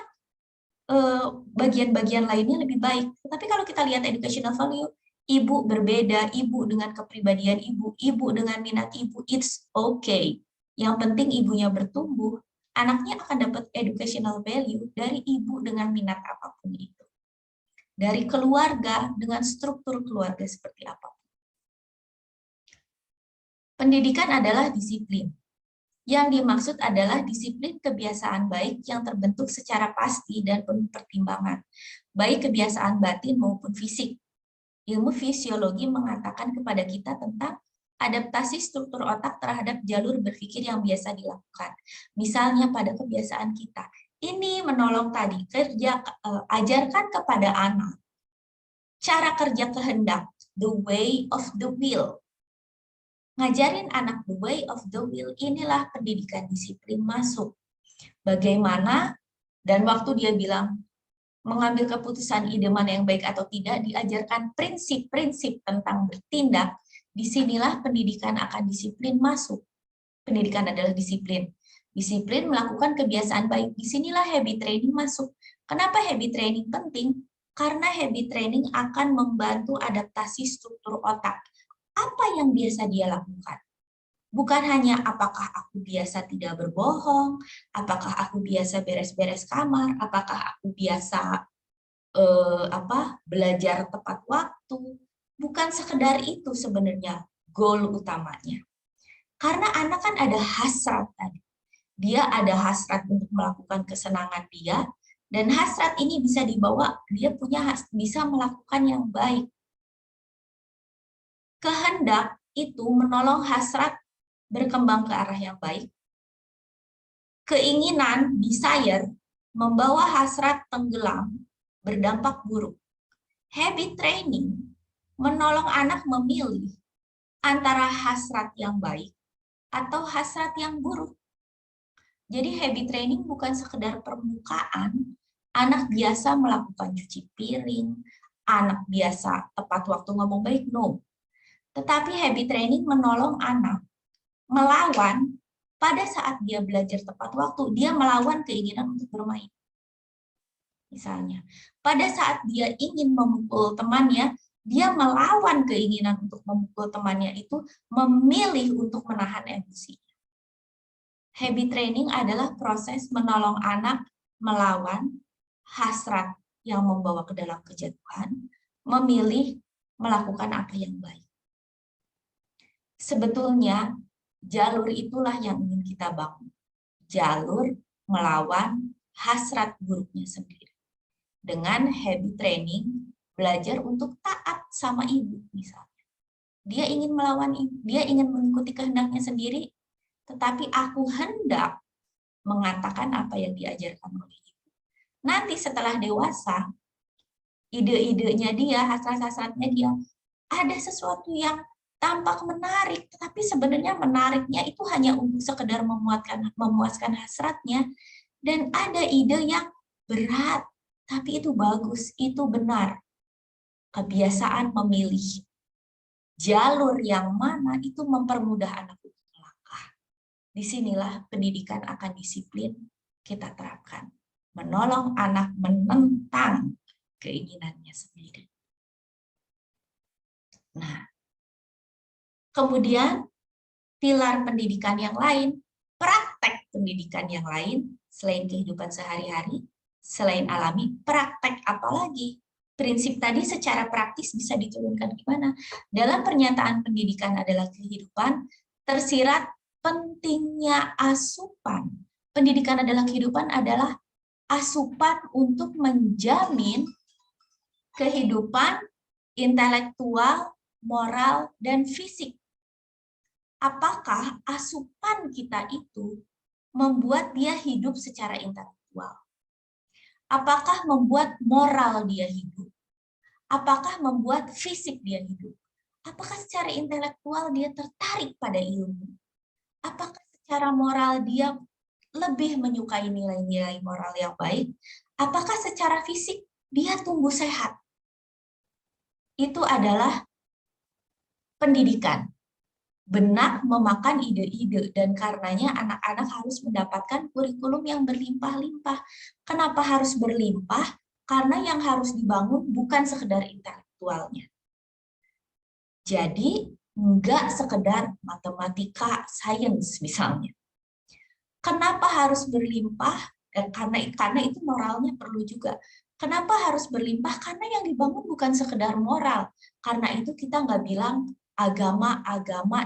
bagian-bagian lainnya lebih baik. Tetapi kalau kita lihat educational value, ibu berbeda, ibu dengan kepribadian ibu, ibu dengan minat ibu, it's okay. Yang penting ibunya bertumbuh, anaknya akan dapat educational value dari ibu dengan minat apapun itu. Dari keluarga dengan struktur keluarga seperti apapun. Pendidikan adalah disiplin. Yang dimaksud adalah disiplin kebiasaan baik yang terbentuk secara pasti dan penuh pertimbangan, baik kebiasaan batin maupun fisik. Ilmu fisiologi mengatakan kepada kita tentang adaptasi struktur otak terhadap jalur berpikir yang biasa dilakukan. Misalnya pada kebiasaan kita. Ini menolong tadi, ajarkan kepada anak cara kerja kehendak, the way of the will. Ngajarin anak the way of the will, inilah pendidikan disiplin masuk. Bagaimana, dan waktu dia bilang, mengambil keputusan ide mana yang baik atau tidak, diajarkan prinsip-prinsip tentang bertindak, disinilah pendidikan akan disiplin masuk. Pendidikan adalah disiplin. Disiplin melakukan kebiasaan baik, disinilah habit training masuk. Kenapa habit training penting? Karena habit training akan membantu adaptasi struktur otak. Apa yang biasa dia lakukan? Bukan hanya apakah aku biasa tidak berbohong, apakah aku biasa beres-beres kamar, apakah aku biasa belajar tepat waktu. Bukan sekedar itu sebenarnya goal utamanya. Karena anak kan ada hasrat tadi. Dia ada hasrat untuk melakukan kesenangan dia, Dan hasrat ini bisa dibawa, dia bisa melakukan yang baik. Kehendak itu menolong hasrat berkembang ke arah yang baik. Keinginan, desire, membawa hasrat tenggelam, berdampak buruk. Habit training menolong anak memilih antara hasrat yang baik atau hasrat yang buruk. Jadi habit training bukan sekedar permukaan, anak biasa melakukan cuci piring, anak biasa tepat waktu ngomong baik, no. Tetapi habit training menolong anak melawan, pada saat dia belajar tepat waktu, dia melawan keinginan untuk bermain. Misalnya, pada saat dia ingin memukul temannya, dia melawan keinginan untuk memukul temannya itu, memilih untuk menahan emosi. Habit training adalah proses menolong anak melawan hasrat yang membawa ke dalam kejatuhan, memilih melakukan apa yang baik. Sebetulnya, jalur itulah yang ingin kita bangun. Jalur melawan hasrat buruknya sendiri. Dengan habit training, belajar untuk taat sama ibu misalnya. Dia ingin melawan ibu, dia ingin mengikuti kehendaknya sendiri, tetapi aku hendak mengatakan apa yang diajarkan oleh ibu. Nanti setelah dewasa, ide-idenya dia, hasrat-hasratnya dia, ada sesuatu yang tampak menarik, tetapi sebenarnya menariknya itu hanya untuk sekedar memuaskan hasratnya. Dan ada ide yang berat, tapi itu bagus, itu benar. Kebiasaan memilih jalur yang mana itu mempermudah anak untuk melangkah. Disinilah pendidikan akan disiplin kita terapkan. Menolong anak menentang keinginannya sendiri. Nah, kemudian pilar pendidikan yang lain, praktek pendidikan yang lain, selain kehidupan sehari-hari, selain alami, praktek apalagi? Prinsip tadi secara praktis bisa diturunkan gimana? Dalam pernyataan pendidikan adalah kehidupan, tersirat pentingnya asupan. Pendidikan adalah kehidupan adalah asupan untuk menjamin kehidupan intelektual, moral, dan fisik. Apakah asupan kita itu membuat dia hidup secara intelektual? Apakah membuat moral dia hidup? Apakah membuat fisik dia hidup? Apakah secara intelektual dia tertarik pada ilmu? Apakah secara moral dia lebih menyukai nilai-nilai moral yang baik? Apakah secara fisik dia tumbuh sehat? Itu adalah pendidikan. Benak memakan ide-ide, dan karenanya anak-anak harus mendapatkan kurikulum yang berlimpah-limpah. Kenapa harus berlimpah? Karena yang harus dibangun bukan sekedar intelektualnya. Jadi, enggak sekedar matematika, sains misalnya. Kenapa harus berlimpah? Karena itu moralnya perlu juga. Kenapa harus berlimpah? Karena yang dibangun bukan sekedar moral. Karena itu kita nggak bilang agama,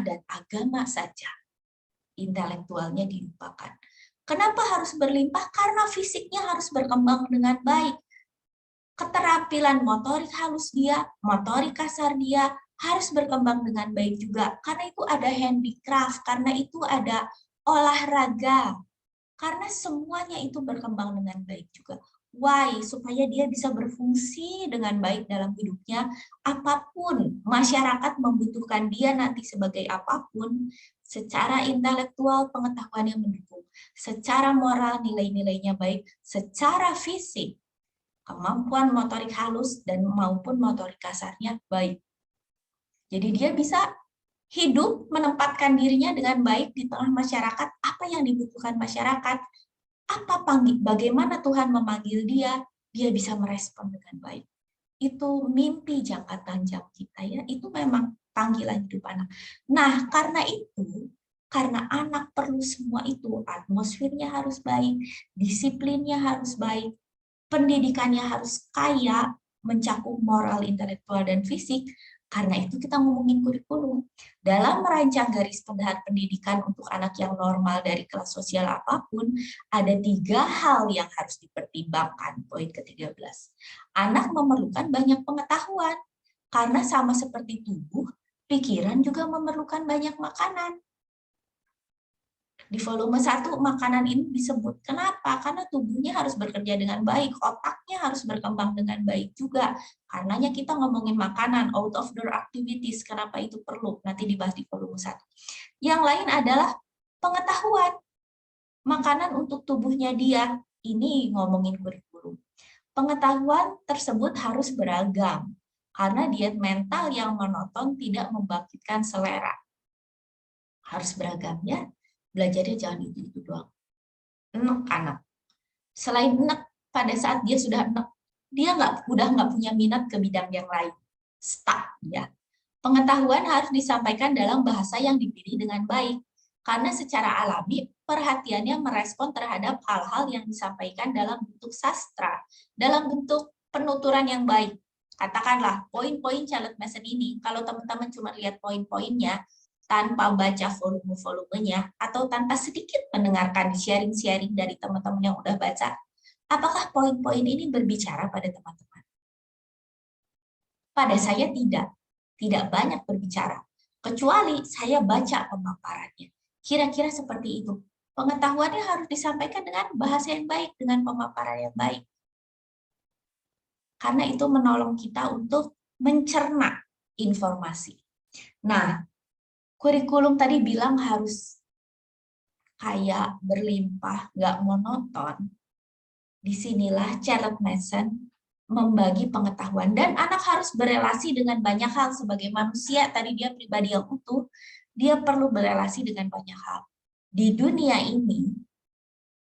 dan agama saja. Intelektualnya dilupakan. Kenapa harus berlimpah? Karena fisiknya harus berkembang dengan baik. Keterampilan motorik halus dia, motorik kasar dia, harus berkembang dengan baik juga. Karena itu ada handicraft, karena itu ada olahraga. Karena semuanya itu berkembang dengan baik juga. Why? Supaya dia bisa berfungsi dengan baik dalam hidupnya. Apapun masyarakat membutuhkan dia nanti sebagai apapun, secara intelektual pengetahuan yang mendukung, secara moral nilai-nilainya baik, secara fisik kemampuan motorik halus dan maupun motorik kasarnya baik. Jadi dia bisa hidup menempatkan dirinya dengan baik di tengah masyarakat. Apa yang dibutuhkan masyarakat? Bagaimana Tuhan memanggil dia, dia bisa merespon dengan baik. Itu mimpi jangka panjang kita ya, itu memang panggilan hidup anak. Nah, karena anak perlu semua itu, atmosfernya harus baik, disiplinnya harus baik, pendidikannya harus kaya, mencakup moral, intelektual, dan fisik, Karena itu kita ngomongin kurikulum. Dalam merancang garis besar pendidikan untuk anak yang normal dari kelas sosial apapun, ada 3 hal yang harus dipertimbangkan. Poin ke-13. Anak memerlukan banyak pengetahuan. Karena sama seperti tubuh, pikiran juga memerlukan banyak makanan. Di volume 1, makanan ini disebut. Kenapa? Karena tubuhnya harus bekerja dengan baik, otaknya harus berkembang dengan baik juga. Karenanya kita ngomongin makanan, outdoor activities, kenapa itu perlu? Nanti dibahas di volume 1. Yang lain adalah pengetahuan. Makanan untuk tubuhnya dia, ini ngomongin kurikulum. Pengetahuan tersebut harus beragam, karena diet mental yang monoton tidak membangkitkan selera. Harus beragam ya. Belajarnya jangan itu doang. Enak anak. Selain enak, pada saat dia sudah enak, dia udah nggak punya minat ke bidang yang lain. Stuck ya. Pengetahuan harus disampaikan dalam bahasa yang dipilih dengan baik. Karena secara alami, perhatiannya merespon terhadap hal-hal yang disampaikan dalam bentuk sastra, dalam bentuk penuturan yang baik. Katakanlah, poin-poin Charlotte Mason ini, kalau teman-teman cuma lihat poin-poinnya, tanpa baca volume-volumenya, atau tanpa sedikit mendengarkan sharing-sharing dari teman-teman yang udah baca, apakah poin-poin ini berbicara pada teman-teman? Pada saya tidak banyak berbicara, kecuali saya baca pemaparannya. Kira-kira seperti itu. Pengetahuannya harus disampaikan dengan bahasa yang baik, dengan pemaparan yang baik. Karena itu menolong kita untuk mencerna informasi. Nah, kurikulum tadi bilang harus kayak berlimpah, nggak monoton. Disinilah Charlotte Mason membagi pengetahuan. Dan anak harus berelasi dengan banyak hal sebagai manusia. Tadi dia pribadi yang utuh, dia perlu berelasi dengan banyak hal. Di dunia ini,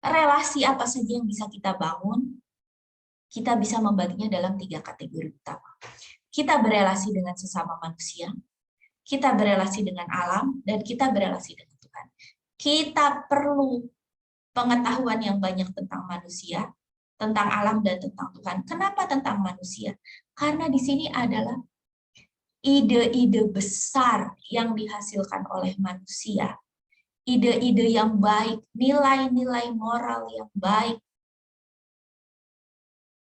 relasi apa saja yang bisa kita bangun, kita bisa membaginya dalam 3 kategori utama. Kita berelasi dengan sesama manusia, kita berelasi dengan alam, dan kita berelasi dengan Tuhan. Kita perlu pengetahuan yang banyak tentang manusia, tentang alam, dan tentang Tuhan. Kenapa tentang manusia? Karena di sini adalah ide-ide besar yang dihasilkan oleh manusia. Ide-ide yang baik, nilai-nilai moral yang baik,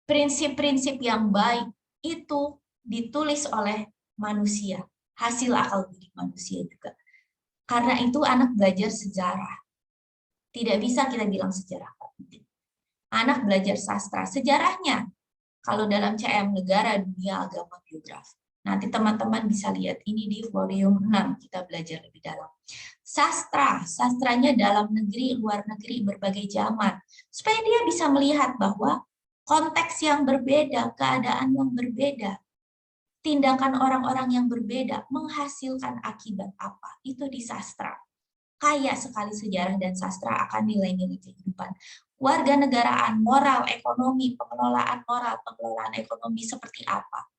prinsip-prinsip yang baik, itu ditulis oleh manusia. Hasil akal budi manusia juga. Karena itu anak belajar sejarah. Tidak bisa kita bilang sejarah penting. Anak belajar sastra. Sejarahnya, kalau dalam CM negara, dunia, agama, biografi. Nanti teman-teman bisa lihat ini di volume 6, kita belajar lebih dalam. Sastra, sastranya dalam negeri, luar negeri, berbagai zaman. Supaya dia bisa melihat bahwa konteks yang berbeda, keadaan yang berbeda, tindakan orang-orang yang berbeda menghasilkan akibat apa. Itu di sastra. Kaya sekali sejarah dan sastra akan nilai-nilai kehidupan. Warganegaraan, moral, ekonomi, pengelolaan moral, pengelolaan ekonomi seperti apa.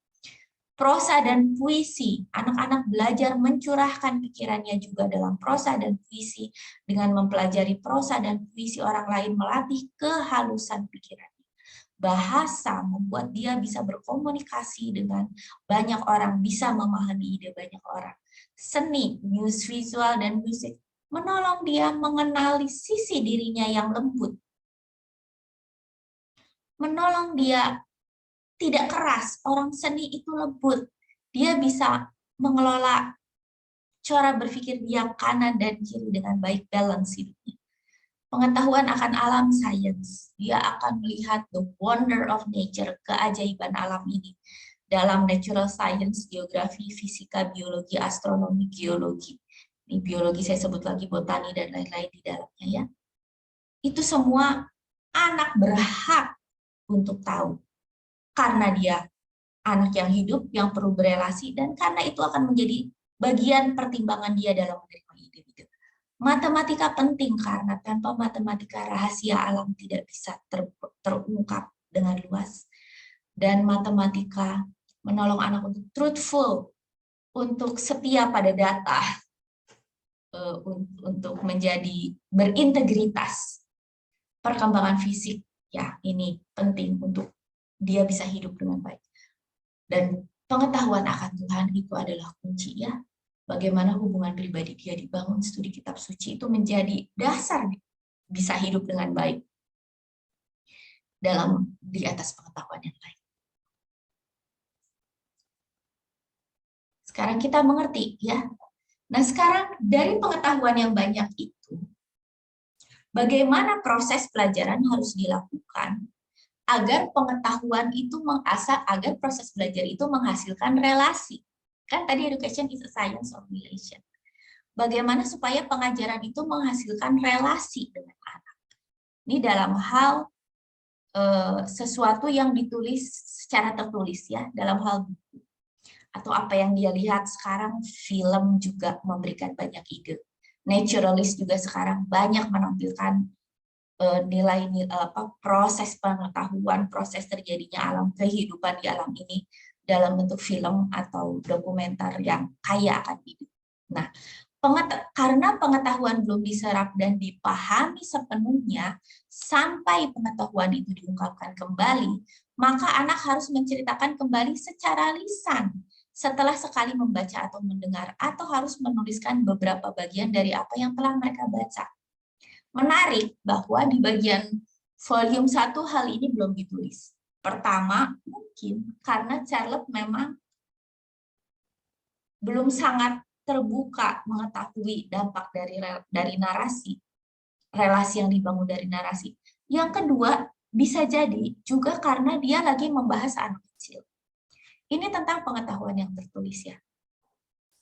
Prosa dan puisi, anak-anak belajar mencurahkan pikirannya juga dalam prosa dan puisi. Dengan mempelajari prosa dan puisi orang lain, melatih kehalusan pikiran. Bahasa membuat dia bisa berkomunikasi dengan banyak orang, bisa memahami ide banyak orang. Seni, news visual, dan musik menolong dia mengenali sisi dirinya yang lembut. Menolong dia tidak keras. Orang seni itu lembut. Dia bisa mengelola cara berpikir dia kanan dan kiri dengan baik, balance hidupnya. Pengetahuan akan alam sains, dia akan melihat the wonder of nature, keajaiban alam ini. Dalam natural science, geografi, fisika, biologi, astronomi, geologi. Ini biologi saya sebut lagi, botani, dan lain-lain di dalamnya ya. Itu semua anak berhak untuk tahu. Karena dia anak yang hidup, yang perlu berelasi, dan karena itu akan menjadi bagian pertimbangan dia dalam menerima ide-ide. Matematika penting karena tanpa matematika rahasia alam tidak bisa terungkap dengan luas. Dan matematika menolong anak untuk truthful, untuk setia pada data, untuk menjadi berintegritas. Perkembangan fisik, ya ini penting untuk dia bisa hidup dengan baik. Dan Pengetahuan akan Tuhan itu adalah kunci ya. Bagaimana hubungan pribadi dia dibangun, studi kitab suci itu menjadi dasar bisa hidup dengan baik di atas pengetahuan yang lain. Sekarang kita mengerti ya. Nah, sekarang dari pengetahuan yang banyak itu, bagaimana proses pelajaran harus dilakukan agar pengetahuan itu agar proses belajar itu menghasilkan relasi. Kan tadi education is a science of relation. Bagaimana supaya pengajaran itu menghasilkan relasi dengan anak. Ini dalam hal sesuatu yang ditulis secara tertulis ya, dalam hal buku. Atau apa yang dia lihat sekarang, film juga memberikan banyak ide. Naturalist juga sekarang banyak menampilkan nilai-nilai proses pengetahuan, proses terjadinya alam kehidupan di alam ini dalam bentuk film atau dokumenter yang kaya akan ide. Nah, karena pengetahuan belum diserap dan dipahami sepenuhnya sampai pengetahuan itu diungkapkan kembali, maka anak harus menceritakan kembali secara lisan setelah sekali membaca atau mendengar, atau harus menuliskan beberapa bagian dari apa yang telah mereka baca. Menarik bahwa di bagian volume 1 hal ini belum ditulis. Pertama, mungkin karena Charlotte memang belum sangat terbuka mengetahui dampak dari narasi, relasi yang dibangun dari narasi. Yang kedua, bisa jadi juga karena dia lagi membahas anak kecil. Ini tentang pengetahuan yang tertulis ya.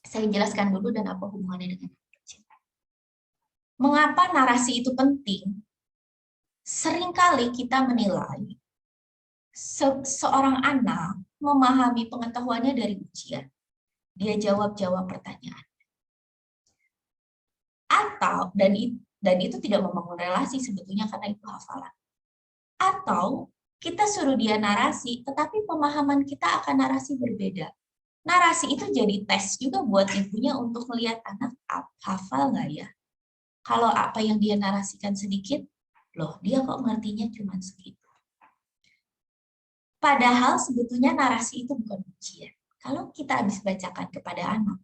Saya jelaskan dulu dan apa hubungannya dengan anak kecil. Mengapa narasi itu penting? Seringkali kita menilai seorang anak memahami pengetahuannya dari ujian. Dia jawab-jawab pertanyaan. Atau, dan itu tidak membangun relasi sebetulnya karena itu hafalan. Atau kita suruh dia narasi, tetapi pemahaman kita akan narasi berbeda. Narasi itu jadi tes juga buat ibunya untuk melihat anak hafal nggak ya. Kalau apa yang dia narasikan sedikit, loh dia kok ngertinya cuma segitu. Padahal sebetulnya narasi itu bukan ujian. Kalau kita habis bacakan kepada anak,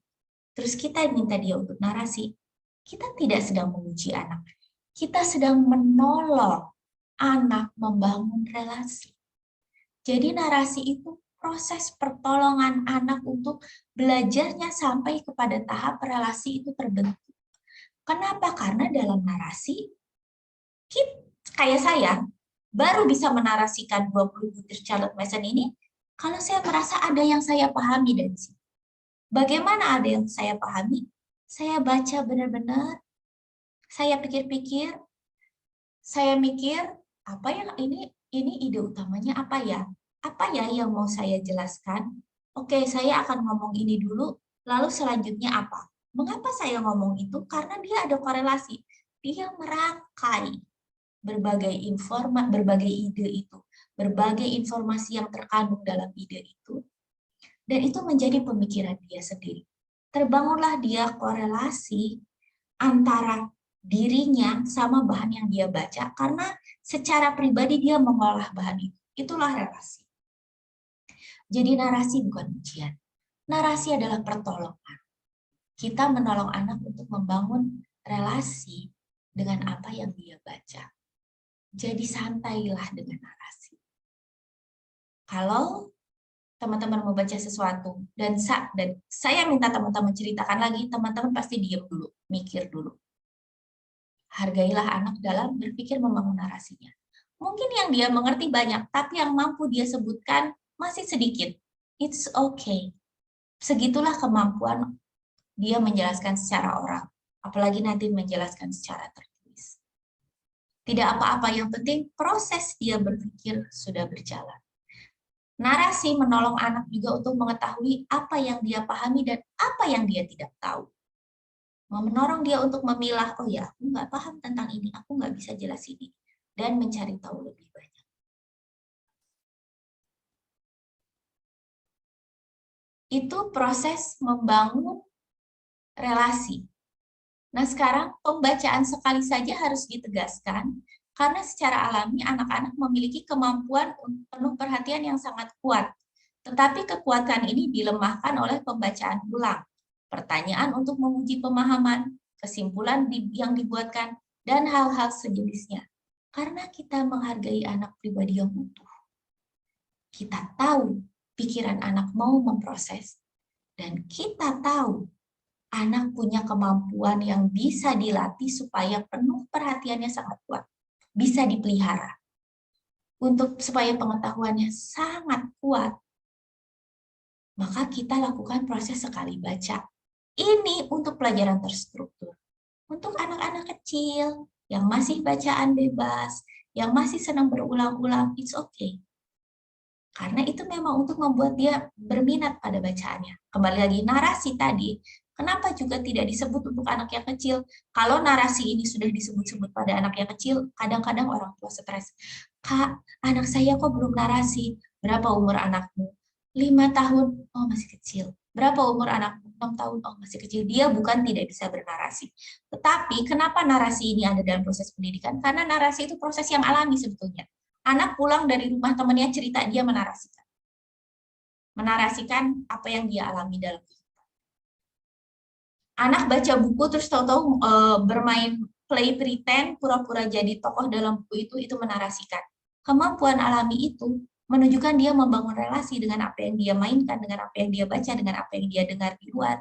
terus kita minta dia untuk narasi, kita tidak sedang menguji anak. Kita sedang menolong anak membangun relasi. Jadi narasi itu proses pertolongan anak untuk belajarnya sampai kepada tahap relasi itu terbentuk. Kenapa? Karena dalam narasi, kayak saya, baru bisa menarasikan 20 butir Charlotte Mason ini, kalau saya merasa ada yang saya pahami dari sini. Bagaimana ada yang saya pahami? Saya baca benar-benar, saya pikir-pikir, saya mikir, apa yang ini ide utamanya apa ya? Apa ya yang mau saya jelaskan? Oke, saya akan ngomong ini dulu, lalu selanjutnya apa? Mengapa saya ngomong itu? Karena dia ada korelasi. Dia merangkai berbagai ide itu, berbagai informasi yang terkandung dalam ide itu, dan itu menjadi pemikiran dia sendiri. Terbangunlah dia korelasi antara dirinya sama bahan yang dia baca, karena secara pribadi dia mengolah bahan itu. Itulah relasi. Jadi narasi bukan ujian. Narasi adalah pertolongan. Kita menolong anak untuk membangun relasi dengan apa yang dia baca. Jadi santailah dengan narasi. Kalau teman-teman mau baca sesuatu dan saya minta teman-teman ceritakan lagi, teman-teman pasti diam dulu, mikir dulu. Hargailah anak dalam berpikir membangun narasinya. Mungkin yang dia mengerti banyak, tapi yang mampu dia sebutkan masih sedikit. It's okay. Segitulah kemampuan dia menjelaskan secara oral, apalagi nanti menjelaskan secara tertulis. Tidak apa-apa, yang penting proses dia berpikir sudah berjalan. Narasi menolong anak juga untuk mengetahui apa yang dia pahami dan apa yang dia tidak tahu. Menolong dia untuk memilah, oh ya, aku nggak paham tentang ini, aku nggak bisa jelas ini, dan mencari tahu lebih banyak. Itu proses membangun relasi. Nah, sekarang pembacaan sekali saja harus ditegaskan, karena secara alami anak-anak memiliki kemampuan penuh perhatian yang sangat kuat. Tetapi kekuatan ini dilemahkan oleh pembacaan ulang, pertanyaan untuk menguji pemahaman, kesimpulan yang dibuatkan, dan hal-hal sejenisnya. Karena kita menghargai anak pribadi yang utuh. Kita tahu pikiran anak mau memproses, dan kita tahu anak punya kemampuan yang bisa dilatih supaya penuh perhatiannya sangat kuat, bisa dipelihara. Supaya pengetahuannya sangat kuat, maka kita lakukan proses sekali baca. Ini untuk pelajaran terstruktur. Untuk anak-anak kecil yang masih bacaan bebas, yang masih senang berulang-ulang, it's okay. Karena itu memang untuk membuat dia berminat pada bacaannya. Kembali lagi, narasi tadi, kenapa juga tidak disebut untuk anak yang kecil? Kalau narasi ini sudah disebut-sebut pada anak yang kecil, kadang-kadang orang tua stres. Kak, anak saya kok belum narasi? Berapa umur anakmu? 5 tahun, oh masih kecil. Berapa umur anakmu? 6 tahun, oh masih kecil. Dia bukan tidak bisa bernarasi. Tetapi kenapa narasi ini ada dalam proses pendidikan? Karena narasi itu proses yang alami sebetulnya. Anak pulang dari rumah temannya cerita, dia menarasikan. Menarasikan apa yang dia alami dalam kehidupan. Anak baca buku terus tahu-tahu bermain play pretend, pura-pura jadi tokoh dalam buku itu menarasikan. Kemampuan alami itu menunjukkan dia membangun relasi dengan apa yang dia mainkan, dengan apa yang dia baca, dengan apa yang dia dengar di luar.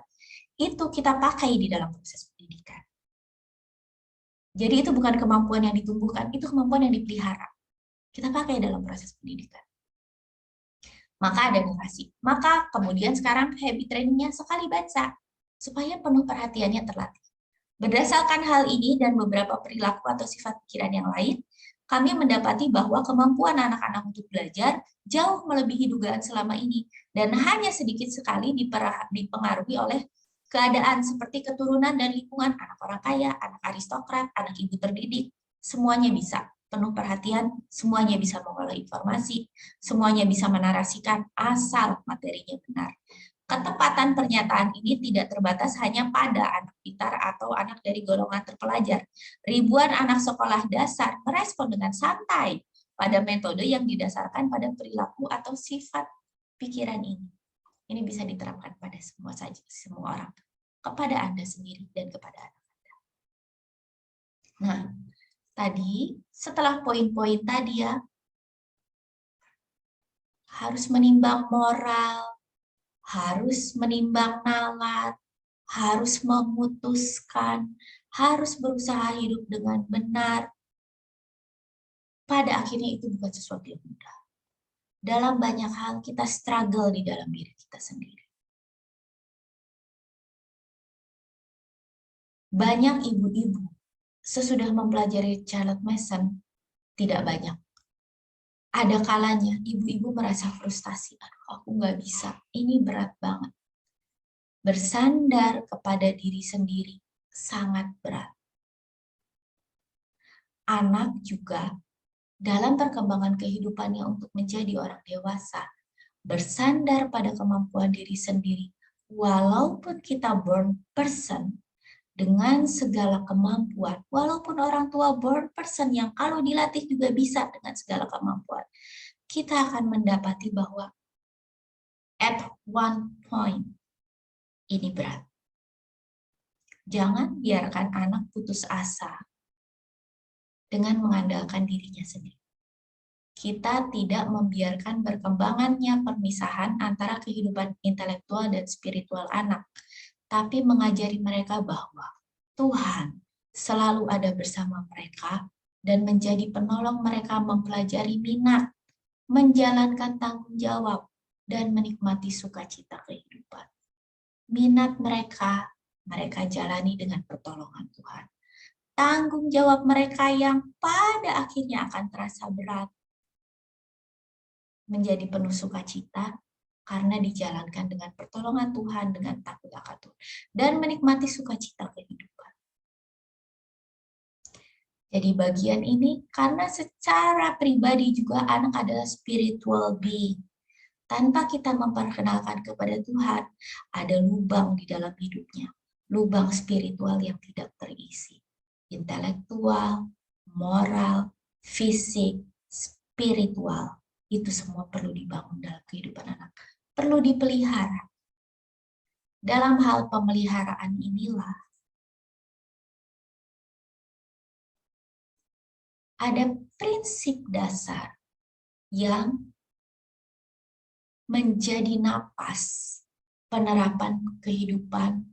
Itu kita pakai di dalam proses pendidikan. Jadi itu bukan kemampuan yang ditumbuhkan, itu kemampuan yang dipelihara. Kita pakai dalam proses pendidikan. Maka ada narasi. Maka kemudian sekarang habit trainingnya sekali baca, supaya penuh perhatiannya terlatih. Berdasarkan hal ini dan beberapa perilaku atau sifat pikiran yang lain, kami mendapati bahwa kemampuan anak-anak untuk belajar jauh melebihi dugaan selama ini dan hanya sedikit sekali dipengaruhi oleh keadaan seperti keturunan dan lingkungan anak orang kaya, anak aristokrat, anak ibu terdidik, semuanya bisa penuh perhatian, semuanya bisa mengolah informasi, semuanya bisa menarasikan asal materinya benar. Ketepatan pernyataan ini tidak terbatas hanya pada anak pintar atau anak dari golongan terpelajar. Ribuan anak sekolah dasar merespon dengan santai pada metode yang didasarkan pada perilaku atau sifat pikiran ini. Ini bisa diterapkan pada semua orang, kepada Anda sendiri dan kepada anak Anda. Nah, tadi setelah poin-poin tadi ya, harus menimbang moral, harus menimbang nalar, harus memutuskan, harus berusaha hidup dengan benar. Pada akhirnya itu bukan sesuatu yang mudah. Dalam banyak hal kita struggle di dalam diri kita sendiri. Banyak ibu-ibu sesudah mempelajari Charlotte Mason, tidak banyak. Ada kalanya ibu-ibu merasa frustasi, aduh aku nggak bisa, ini berat banget. Bersandar kepada diri sendiri sangat berat. Anak juga dalam perkembangan kehidupannya untuk menjadi orang dewasa, bersandar pada kemampuan diri sendiri, walaupun kita born person, dengan segala kemampuan, walaupun orang tua born person yang kalau dilatih juga bisa dengan segala kemampuan, kita akan mendapati bahwa at one point, ini berat. Jangan biarkan anak putus asa dengan mengandalkan dirinya sendiri. Kita tidak membiarkan berkembangannya permisahan antara kehidupan intelektual dan spiritual anak, tapi mengajari mereka bahwa Tuhan selalu ada bersama mereka dan menjadi penolong mereka mempelajari minat, menjalankan tanggung jawab, dan menikmati sukacita kehidupan. Minat mereka jalani dengan pertolongan Tuhan. Tanggung jawab mereka yang pada akhirnya akan terasa berat, menjadi penuh sukacita karena dijalankan dengan pertolongan Tuhan, dengan takut akan Tuhan, dan menikmati sukacita kehidupan. Jadi bagian ini karena secara pribadi juga anak adalah spiritual being. Tanpa kita memperkenalkan kepada Tuhan, ada lubang di dalam hidupnya, lubang spiritual yang tidak terisi. Intelektual, moral, fisik, spiritual. Itu semua perlu dibangun dalam kehidupan anak. Perlu dipelihara. Dalam hal pemeliharaan inilah ada prinsip dasar yang menjadi napas penerapan kehidupan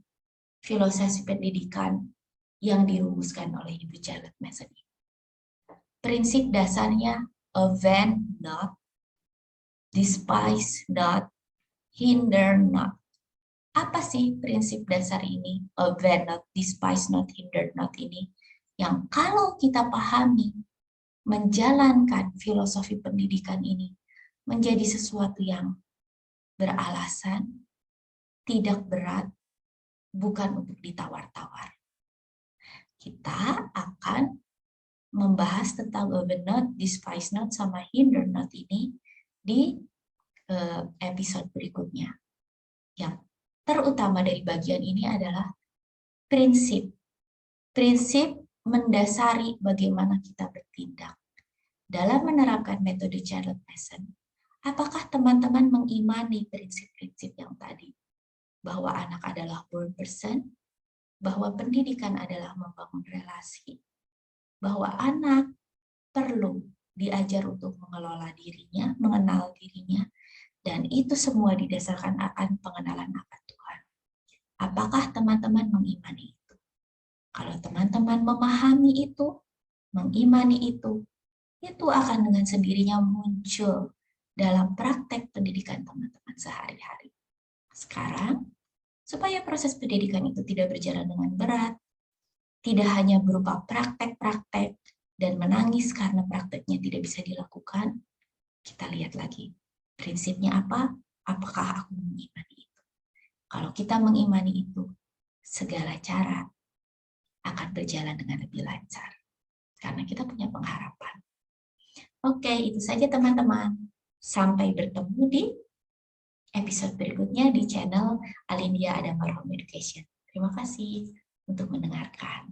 filosofi pendidikan yang dirumuskan oleh Ibu Charlotte Mason. Prinsip dasarnya avenge not, despise not, hinder not. Apa sih prinsip dasar ini? Avenge not, despise not, hinder not ini. Yang kalau kita pahami, menjalankan filosofi pendidikan ini menjadi sesuatu yang beralasan, tidak berat, bukan untuk ditawar-tawar. Kita akan membahas tentang avenge not, despise not, sama hinder not ini di episode berikutnya. Yang terutama dari bagian ini adalah prinsip. Prinsip mendasari bagaimana kita bertindak. Dalam menerapkan metode Charlotte Mason, apakah teman-teman mengimani prinsip-prinsip yang tadi? Bahwa anak adalah born person, bahwa pendidikan adalah membangun relasi, bahwa anak perlu diajar untuk mengelola dirinya, mengenal dirinya, dan itu semua didasarkan akan pengenalan akan Tuhan. Apakah teman-teman mengimani itu? Kalau teman-teman memahami itu, mengimani itu akan dengan sendirinya muncul dalam praktek pendidikan teman-teman sehari-hari. Sekarang, supaya proses pendidikan itu tidak berjalan dengan berat, tidak hanya berupa praktek-praktek dan menangis karena prakteknya tidak bisa dilakukan, kita lihat lagi. Prinsipnya apa? Apakah aku mengimani itu? Kalau kita mengimani itu, segala cara akan berjalan dengan lebih lancar. Karena kita punya pengharapan. Oke, itu saja teman-teman. Sampai bertemu di episode berikutnya di channel Alindia Adama Home Education. Terima kasih untuk mendengarkan.